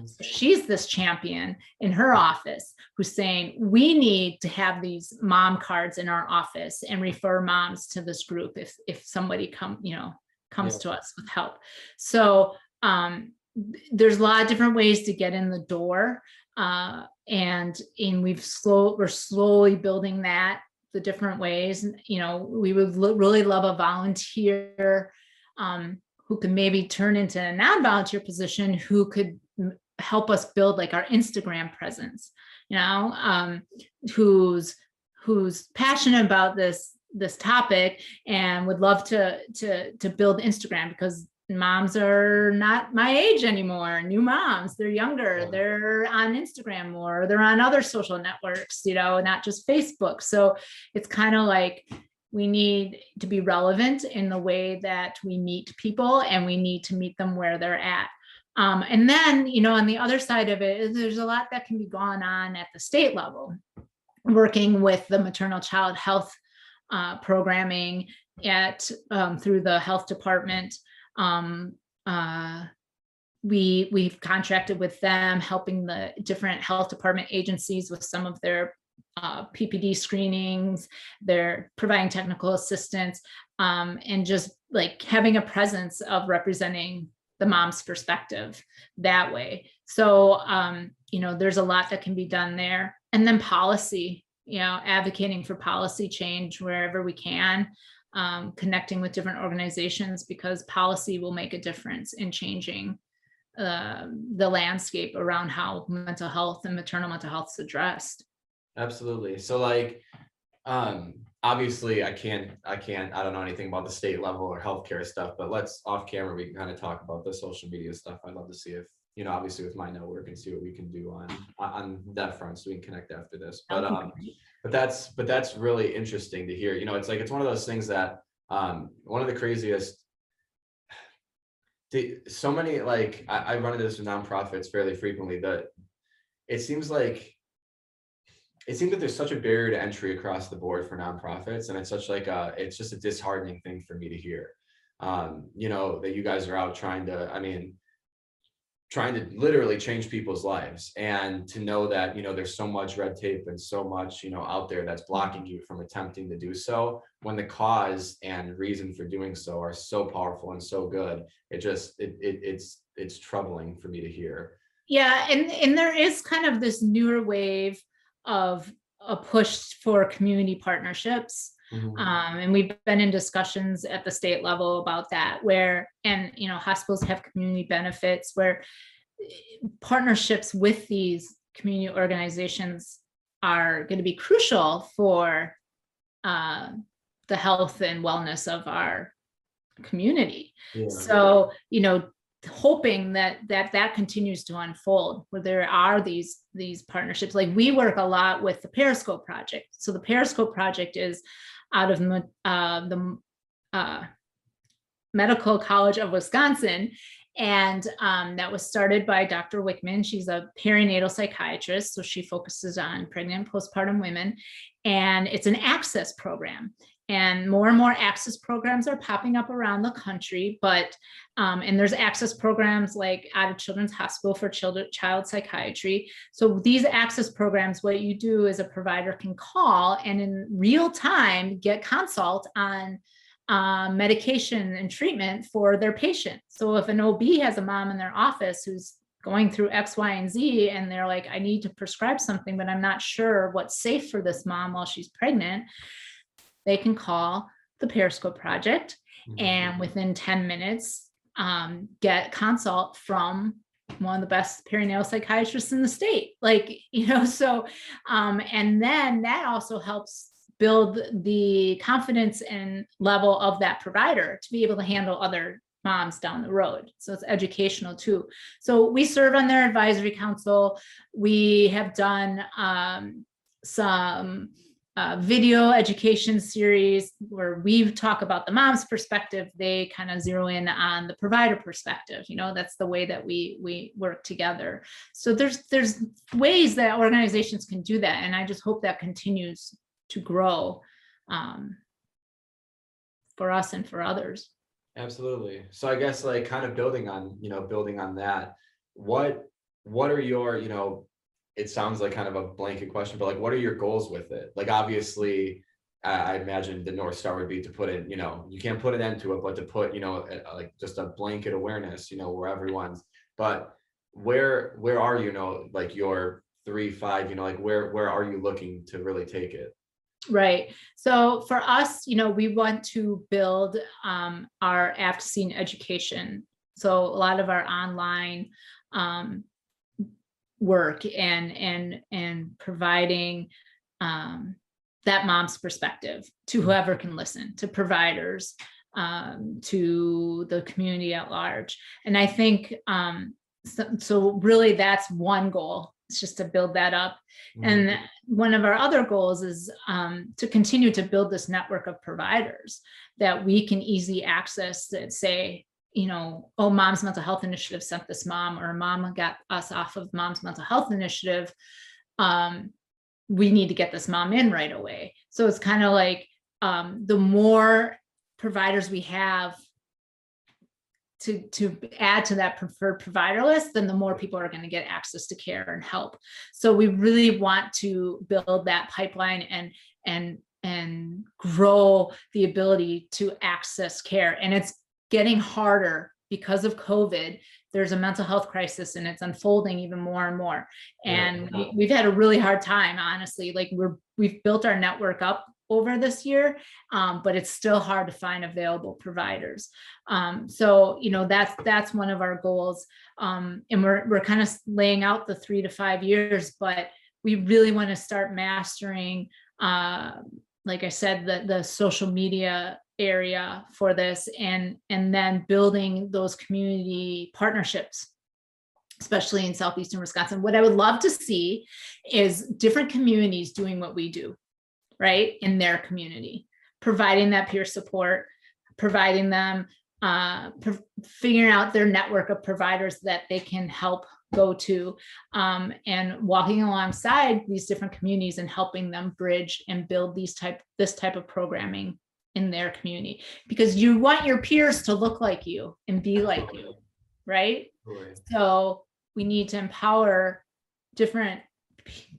So she's this champion in her office who's saying, we need to have these mom cards in our office and refer moms to this group if somebody comes to us with help. So there's a lot of different ways to get in the door. And we're slowly building the different ways. We would really love a volunteer who could maybe turn into a non-volunteer position, who could help us build like our Instagram presence, who's passionate about this topic and would love to build Instagram, because moms are not my age anymore, new moms, they're younger, they're on Instagram more, they're on other social networks, not just Facebook. So it's kind of like we need to be relevant in the way that we meet people, and we need to meet them where they're at. And then, on the other side of it, there's a lot that can be going on at the state level, working with the maternal child health programming through the health department. We've contracted with them, helping the different health department agencies with some of their PPD screenings. They're providing technical assistance, and just like having a presence of representing the mom's perspective that way. So, there's a lot that can be done there. And then policy, advocating for policy change wherever we can, connecting with different organizations, because policy will make a difference in changing the landscape around how mental health and maternal mental health is addressed. Absolutely. So like, obviously I don't know anything about the state level or healthcare stuff, but let's off camera, we can kind of talk about the social media stuff. I'd love to see if, obviously with my network, and see what we can do on that front, so we can connect after this. But that's really interesting to hear. It's one of those things that, one of the craziest, so many, like I run into this with nonprofits fairly frequently, that it seems that there's such a barrier to entry across the board for nonprofits, and it's it's just a disheartening thing for me to hear. That you guys are out trying to literally change people's lives, and to know that there's so much red tape and so much out there that's blocking you from attempting to do so, when the cause and reason for doing so are so powerful and so good. It's troubling for me to hear. Yeah, and there is kind of this newer wave of a push for community partnerships. Mm-hmm. And we've been in discussions at the state level about that, hospitals have community benefits, where partnerships with these community organizations are going to be crucial for the health and wellness of our community. Yeah. So, hoping that continues to unfold, where there are these partnerships. Like, we work a lot with the Periscope Project. So the Periscope Project is out of the Medical College of Wisconsin, and that was started by Dr. Wickman. She's a perinatal psychiatrist, so she focuses on pregnant and postpartum women, and it's an access program. And more access programs are popping up around the country, but and there's access programs like out of Children's Hospital for child psychiatry. So these access programs, what you do is a provider can call and in real time get consult on medication and treatment for their patient. So if an OB has a mom in their office who's going through X, Y, and Z, and they're like, I need to prescribe something, but I'm not sure what's safe for this mom while she's pregnant, they can call the Periscope Project, and within 10 minutes, get consult from one of the best perinatal psychiatrists in the state. And then that also helps build the confidence and level of that provider to be able to handle other moms down the road. So it's educational too. So we serve on their advisory council. We have done some video education series where we talk about the mom's perspective. They kind of zero in on the provider perspective. That's the way that we work together. So there's ways that organizations can do that, and I just hope that continues to grow for us and for others. Absolutely. So I guess kind of building on that, what are your, it sounds like kind of a blanket question, but what are your goals with it? Obviously, I imagine the North Star would be to put it, you can't put an end to it, but to put, just a blanket awareness, where everyone's, but where are your 3, 5, where are you looking to really take it? Right. So for us, we want to build our advocacy and education. So a lot of our online work and providing that mom's perspective to whoever can listen, to providers, to the community at large. And I think so really that's one goal. It's just to build that up. And one of our other goals is to continue to build this network of providers that we can easily access, that say, oh, Mom's Mental Health Initiative sent this mom, or mom got us off of Mom's Mental Health Initiative. We need to get this mom in right away. So it's kind of like the more providers we have to add to that preferred provider list, then the more people are going to get access to care and help. So we really want to build that pipeline and grow the ability to access care. And it's getting harder because of COVID, there's a mental health crisis and it's unfolding even more and more. And we've had a really hard time, honestly. Like we've built our network up over this year, but it's still hard to find available providers. So, that's one of our goals. And we're kind of laying out the 3 to 5 years, but we really want to start mastering, like I said, the social media area for this, and then building those community partnerships, especially in southeastern Wisconsin. What I would love to see is different communities doing what we do, right, in their community, providing that peer support, providing them, figuring out their network of providers that they can help go to, and walking alongside these different communities and helping them bridge and build this type of programming in their community, because you want your peers to look like you and be like you, right? Right. So we need to empower different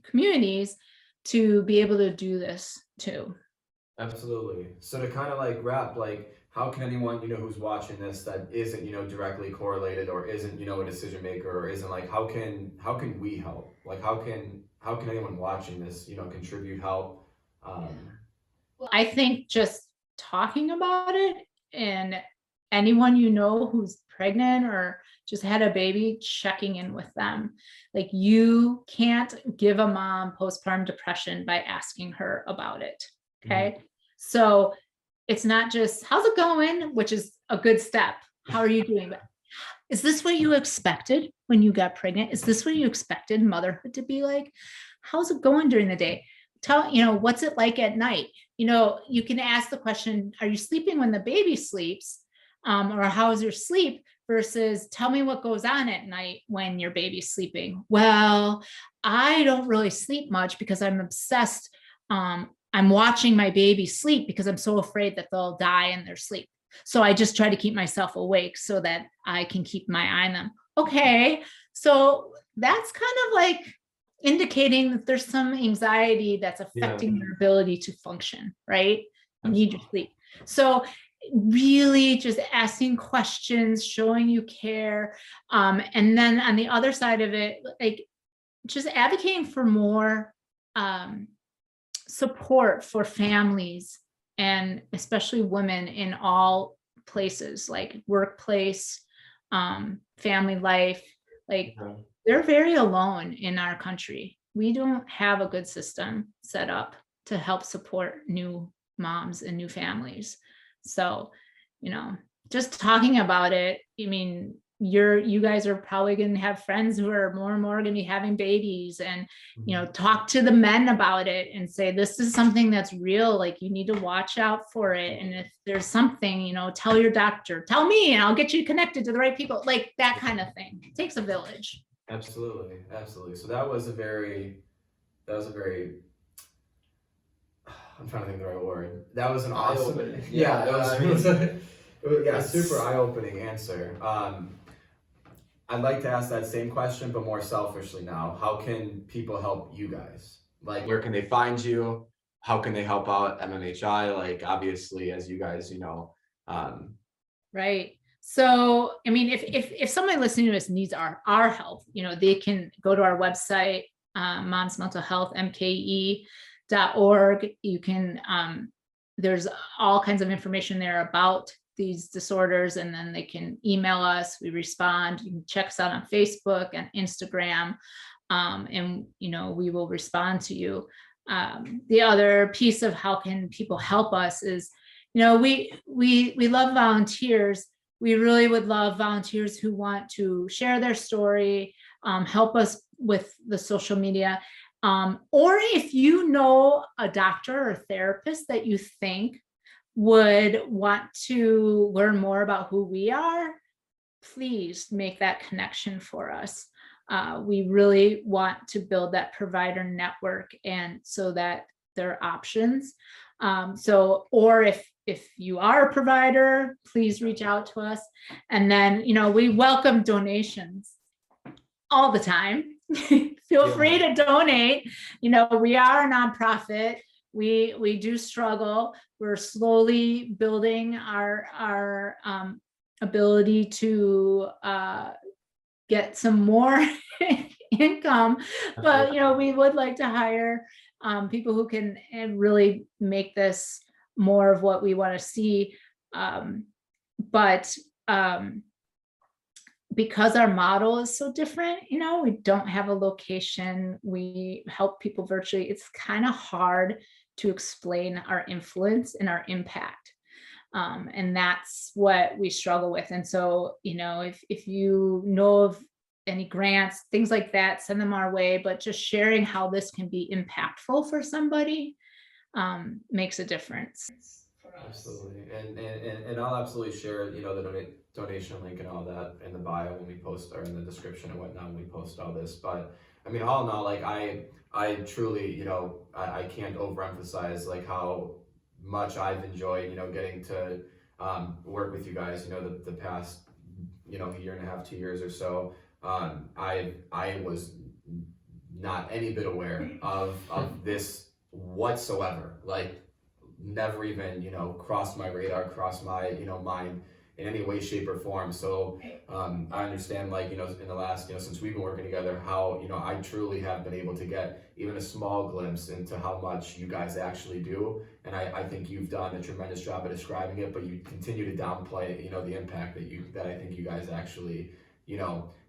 communities to be able to do this too. Absolutely. So to kind of like wrap, like, how can anyone, who's watching this that isn't, directly correlated or isn't, a decision maker, or isn't, like, how can we help? Like, how can anyone watching this, contribute, help? Well, I think just talking about it, and anyone who's pregnant or just had a baby, checking in with them. Like, you can't give a mom postpartum depression by asking her about it. Okay. Mm-hmm. So it's not just, how's it going, which is a good step. How are you doing? But is this what you expected when you got pregnant? Is this what you expected motherhood to be like? How's it going during the day? What's it like at night? You can ask the question, are you sleeping when the baby sleeps? Or how's your sleep? Versus, tell me what goes on at night when your baby's sleeping. Well, I don't really sleep much because I'm obsessed. I'm watching my baby sleep because I'm so afraid that they'll die in their sleep. So I just try to keep myself awake so that I can keep my eye on them. Okay, so that's kind of like indicating that there's some anxiety that's affecting your ability to function, right? You need your sleep. So really just asking questions, showing you care. And then on the other side of it, like, just advocating for more support for families, and especially women in all places, like workplace, family life. Like, they're very alone in our country. We don't have a good system set up to help support new moms and new families. So, just talking about it, you guys are probably going to have friends who are more and more going to be having babies, and, talk to the men about it and say, this is something that's real. Like, you need to watch out for it. And if there's something, tell your doctor, tell me, and I'll get you connected to the right people, like that kind of thing. It takes a village. Absolutely. So that was a very, I'm trying to think of the right word. That was an awesome, eye-opening. Yeah, that was, It's super eye-opening answer. I'd like to ask that same question, but more selfishly now. How can people help you guys? Like, where can they find you? How can they help out MMHI? Like, obviously, as you guys, Right. So, if somebody listening to us needs our help, they can go to our website, Mom's Mental Health, MKE.org. You can, there's all kinds of information there about these disorders, and then they can email us. We respond. You can check us out on Facebook and Instagram, and we will respond to you. The other piece of how can people help us is, we love volunteers. We really would love volunteers who want to share their story, help us with the social media. Or if you know a doctor or therapist that you think would want to learn more about who we are, please make that connection for us. We really want to build that provider network, and so that there are options. Or if you are a provider, please reach out to us. And then, we welcome donations all the time. Feel free to donate. We are a nonprofit. We do struggle. We're slowly building our ability to get some more income, but we would like to hire people who can really make this more of what we want to see. But because our model is so different, we don't have a location, we help people virtually, it's kind of hard to explain our influence and our impact. And that's what we struggle with. And so, if you know of any grants, things like that, send them our way, but just sharing how this can be impactful for somebody makes a difference for us. Absolutely, and I'll absolutely share, the donation link and all that in the bio when we post, or in the description and whatnot when we post all this. But I mean, all in all, like I truly, I can't overemphasize like how much I've enjoyed, getting to work with you guys, the past, year and a half, 2 years or so. I was not any bit aware of this whatsoever. Like, never even crossed my radar, crossed my mind in any way, shape, or form. So I understand, like, in the last, since we've been working together, how I truly have been able to get even a small glimpse into how much you guys actually do. And I think you've done a tremendous job of describing it, but you continue to downplay the impact that I think you guys actually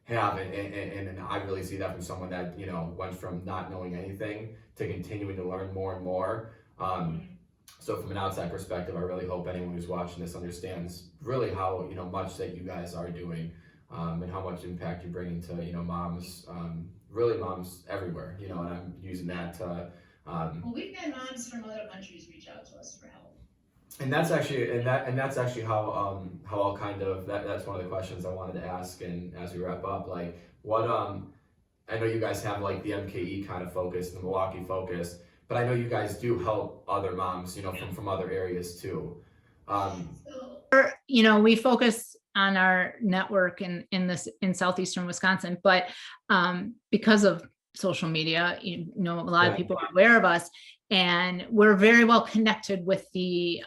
have. And I really see that from someone that went from not knowing anything to continuing to learn more and more. So from an outside perspective, I really hope anyone who's watching this understands really how much that you guys are doing, and how much impact you're bringing to moms, really moms everywhere. And I'm using that to. Well, we've had moms from other countries reach out to us for help. And that's actually how I'll kind of that's one of the questions I wanted to ask. And as we wrap up, like, what I know you guys have like the MKE kind of focus, the Milwaukee focus. But I know you guys do help other moms, from other areas too. We focus on our network in southeastern Wisconsin, but because of social media, a lot of people are aware of us, and we're very well connected with the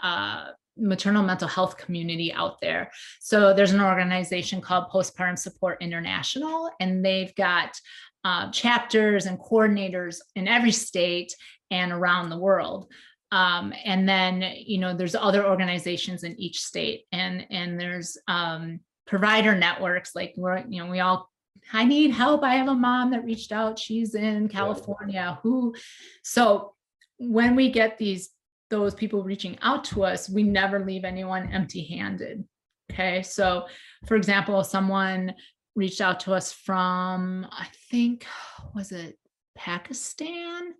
maternal mental health community out there. So there's an organization called Postpartum Support International, and they've got chapters and coordinators in every state and around the world. And then, there's other organizations in each state, and there's provider networks. Like I need help. I have a mom that reached out. She's in California. So when we get those people reaching out to us, we never leave anyone empty-handed. Okay. So for example, someone reached out to us from, I think, was it Pakistan?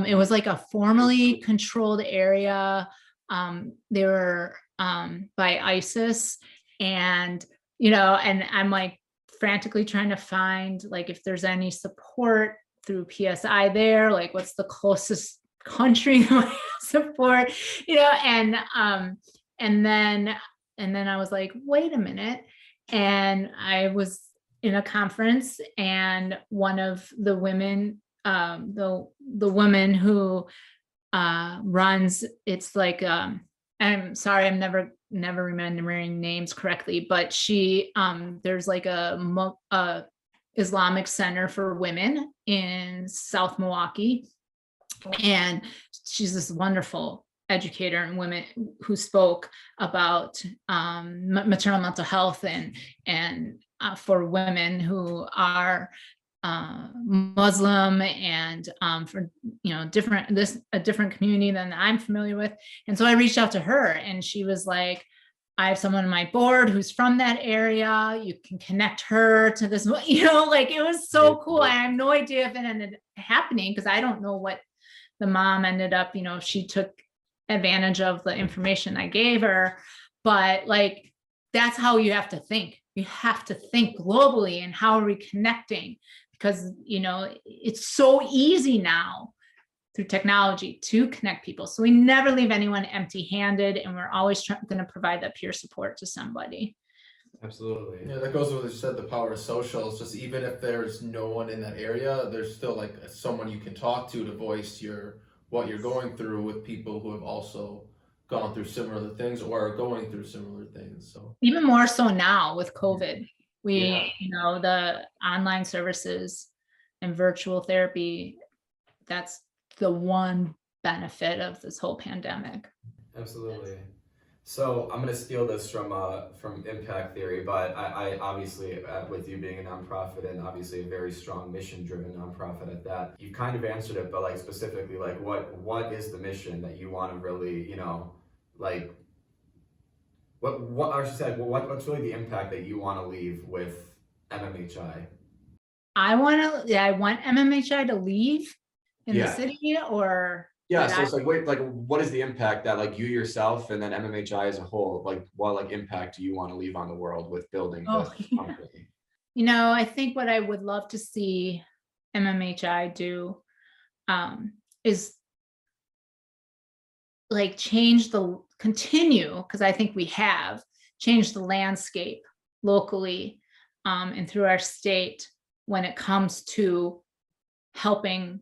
It was like a formerly controlled area. They were by ISIS, and and I'm like frantically trying to find like if there's any support through PSI there, like what's the closest country that might support, and then I was like, wait a minute. And I was in a conference, and one of the women, the woman who runs, it's like I'm sorry, I'm never remembering names correctly, but she there's like a Islamic center for women in South Milwaukee, and she's this wonderful educator and women who spoke about maternal mental health and for women who are Muslim and for a different community than I'm familiar with. And so I reached out to her, and she was like, I have someone on my board who's from that area. You can connect her to this, like it was so cool. I have no idea if it ended happening because I don't know what the mom ended up, if she took advantage of the information I gave her, but like, that's how you have to think. You have to think globally, and how are we connecting? Because, it's so easy now through technology to connect people. So we never leave anyone empty-handed, and we're always going to provide that peer support to somebody. Absolutely. Yeah, that goes with what you said, the power of social. It's just even if there's no one in that area, there's still like someone you can talk to voice what you're going through with people who have also gone through similar things or are going through similar things. So Even more so now with COVID. Yeah. The online services and virtual therapy, that's the one benefit of this whole pandemic. Absolutely. So I'm going to steal this from impact theory, but I obviously, with you being a nonprofit and obviously a very strong mission-driven nonprofit at that, you kind of answered it, but like specifically, like what is the mission that you want to really, like what I should say, what's really the impact that you want to leave with MMHI? I want MMHI to leave in the Yeah. city, or Yeah, did so I- it's like, wait, like, what is the impact that like you yourself and then MMHI as a whole, like, what like impact do you want to leave on the world with building Oh, this yeah. company? I think what I would love to see MMHI do is like continue, because I think we have changed the landscape locally and through our state when it comes to helping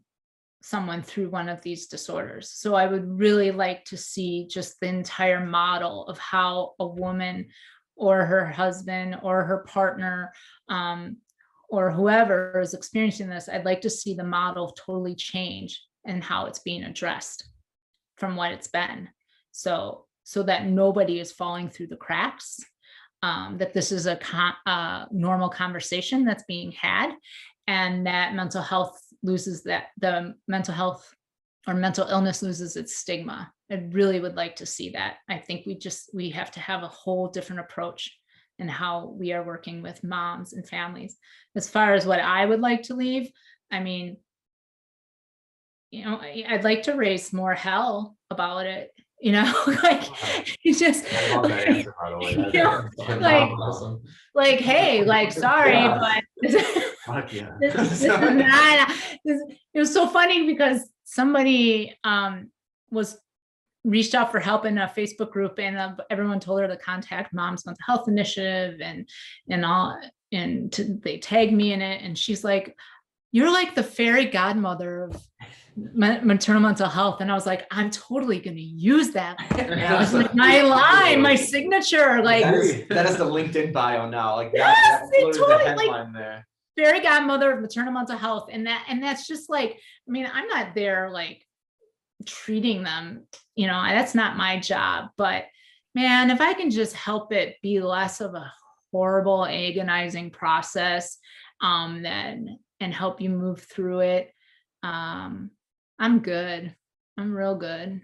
someone through one of these disorders. So I would really like to see just the entire model of how a woman or her husband or her partner or whoever is experiencing this, I'd like to see the model totally change and how it's being addressed from what it's been. So that nobody is falling through the cracks, that this is a normal conversation that's being had, and that mental health the mental health or mental illness loses its stigma. I really would like to see that. I think we have to have a whole different approach in how we are working with moms and families. As far as what I would like to leave, I mean, I'd like to raise more hell about it, like it's just I love that answer, by the way. like- awesome. like, hey, like, sorry, Yeah. but Fuck yeah. this is not, it was so funny because somebody was reached out for help in a Facebook group, and everyone told her to contact Mom's Mental Health Initiative and all, and they tagged me in it, and she's like, "You're like the fairy godmother of maternal mental health," and I was like, I'm totally going to use that. That's like my line, my signature, like that is the LinkedIn bio now. Like Yes, that's it literally totally, the like- headline there. fairy godmother of maternal mental health, and that's just like, I mean, I'm not there like treating them, that's not my job, but man, if I can just help it be less of a horrible, agonizing process, then and help you move through it, I'm good. I'm real good.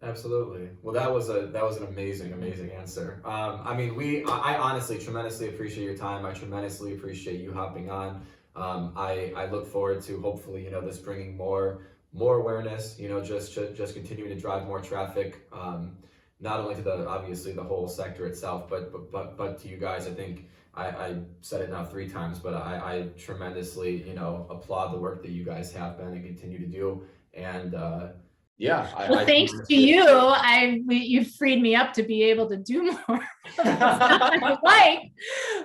Absolutely. Well, that was an amazing answer. I mean, I honestly tremendously appreciate your time. I tremendously appreciate you hopping on. I look forward to hopefully, this bringing more awareness, just continuing to drive more traffic, not only to obviously the whole sector itself, but to you guys. I think I said it now 3 times, but I tremendously, applaud the work that you guys have been and continue to do. And Yeah. Well, thanks to you, you freed me up to be able to do more like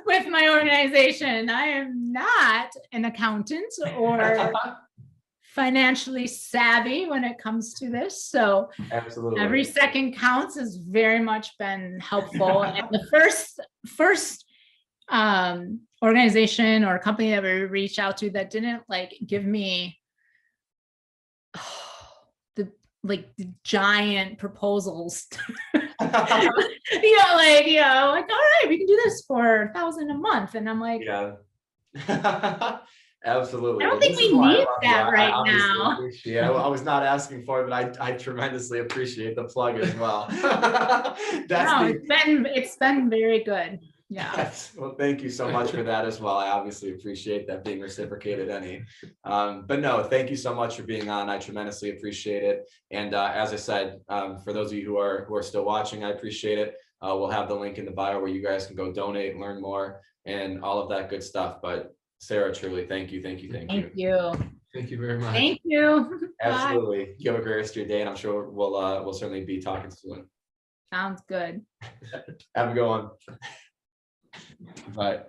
with my organization. I am not an accountant or financially savvy when it comes to this. So Absolutely. every second counts has very much been helpful. And the first organization or company that we reached out to that didn't like give me the giant proposals. Like, all right, we can do this for $1,000 a month. And I'm like, Yeah. Absolutely. I don't Well, think this is we why I need love you. that I right obviously now. appreciate it. I was not asking for it, but I tremendously appreciate the plug as well. It's been very good. Yeah. Yes. Well, thank you so much for that as well. I obviously appreciate that being reciprocated but no, thank you so much for being on. I tremendously appreciate it. And as I said, for those of you who are still watching, I appreciate it. We'll have the link in the bio where you guys can go donate, learn more, and all of that good stuff. But Sarah, truly, thank you. Thank you. Thank you very much. Thank you. Bye. Absolutely. You have a great rest of your day, and I'm sure we'll certainly be talking soon. Sounds good. Have a good one. Bye.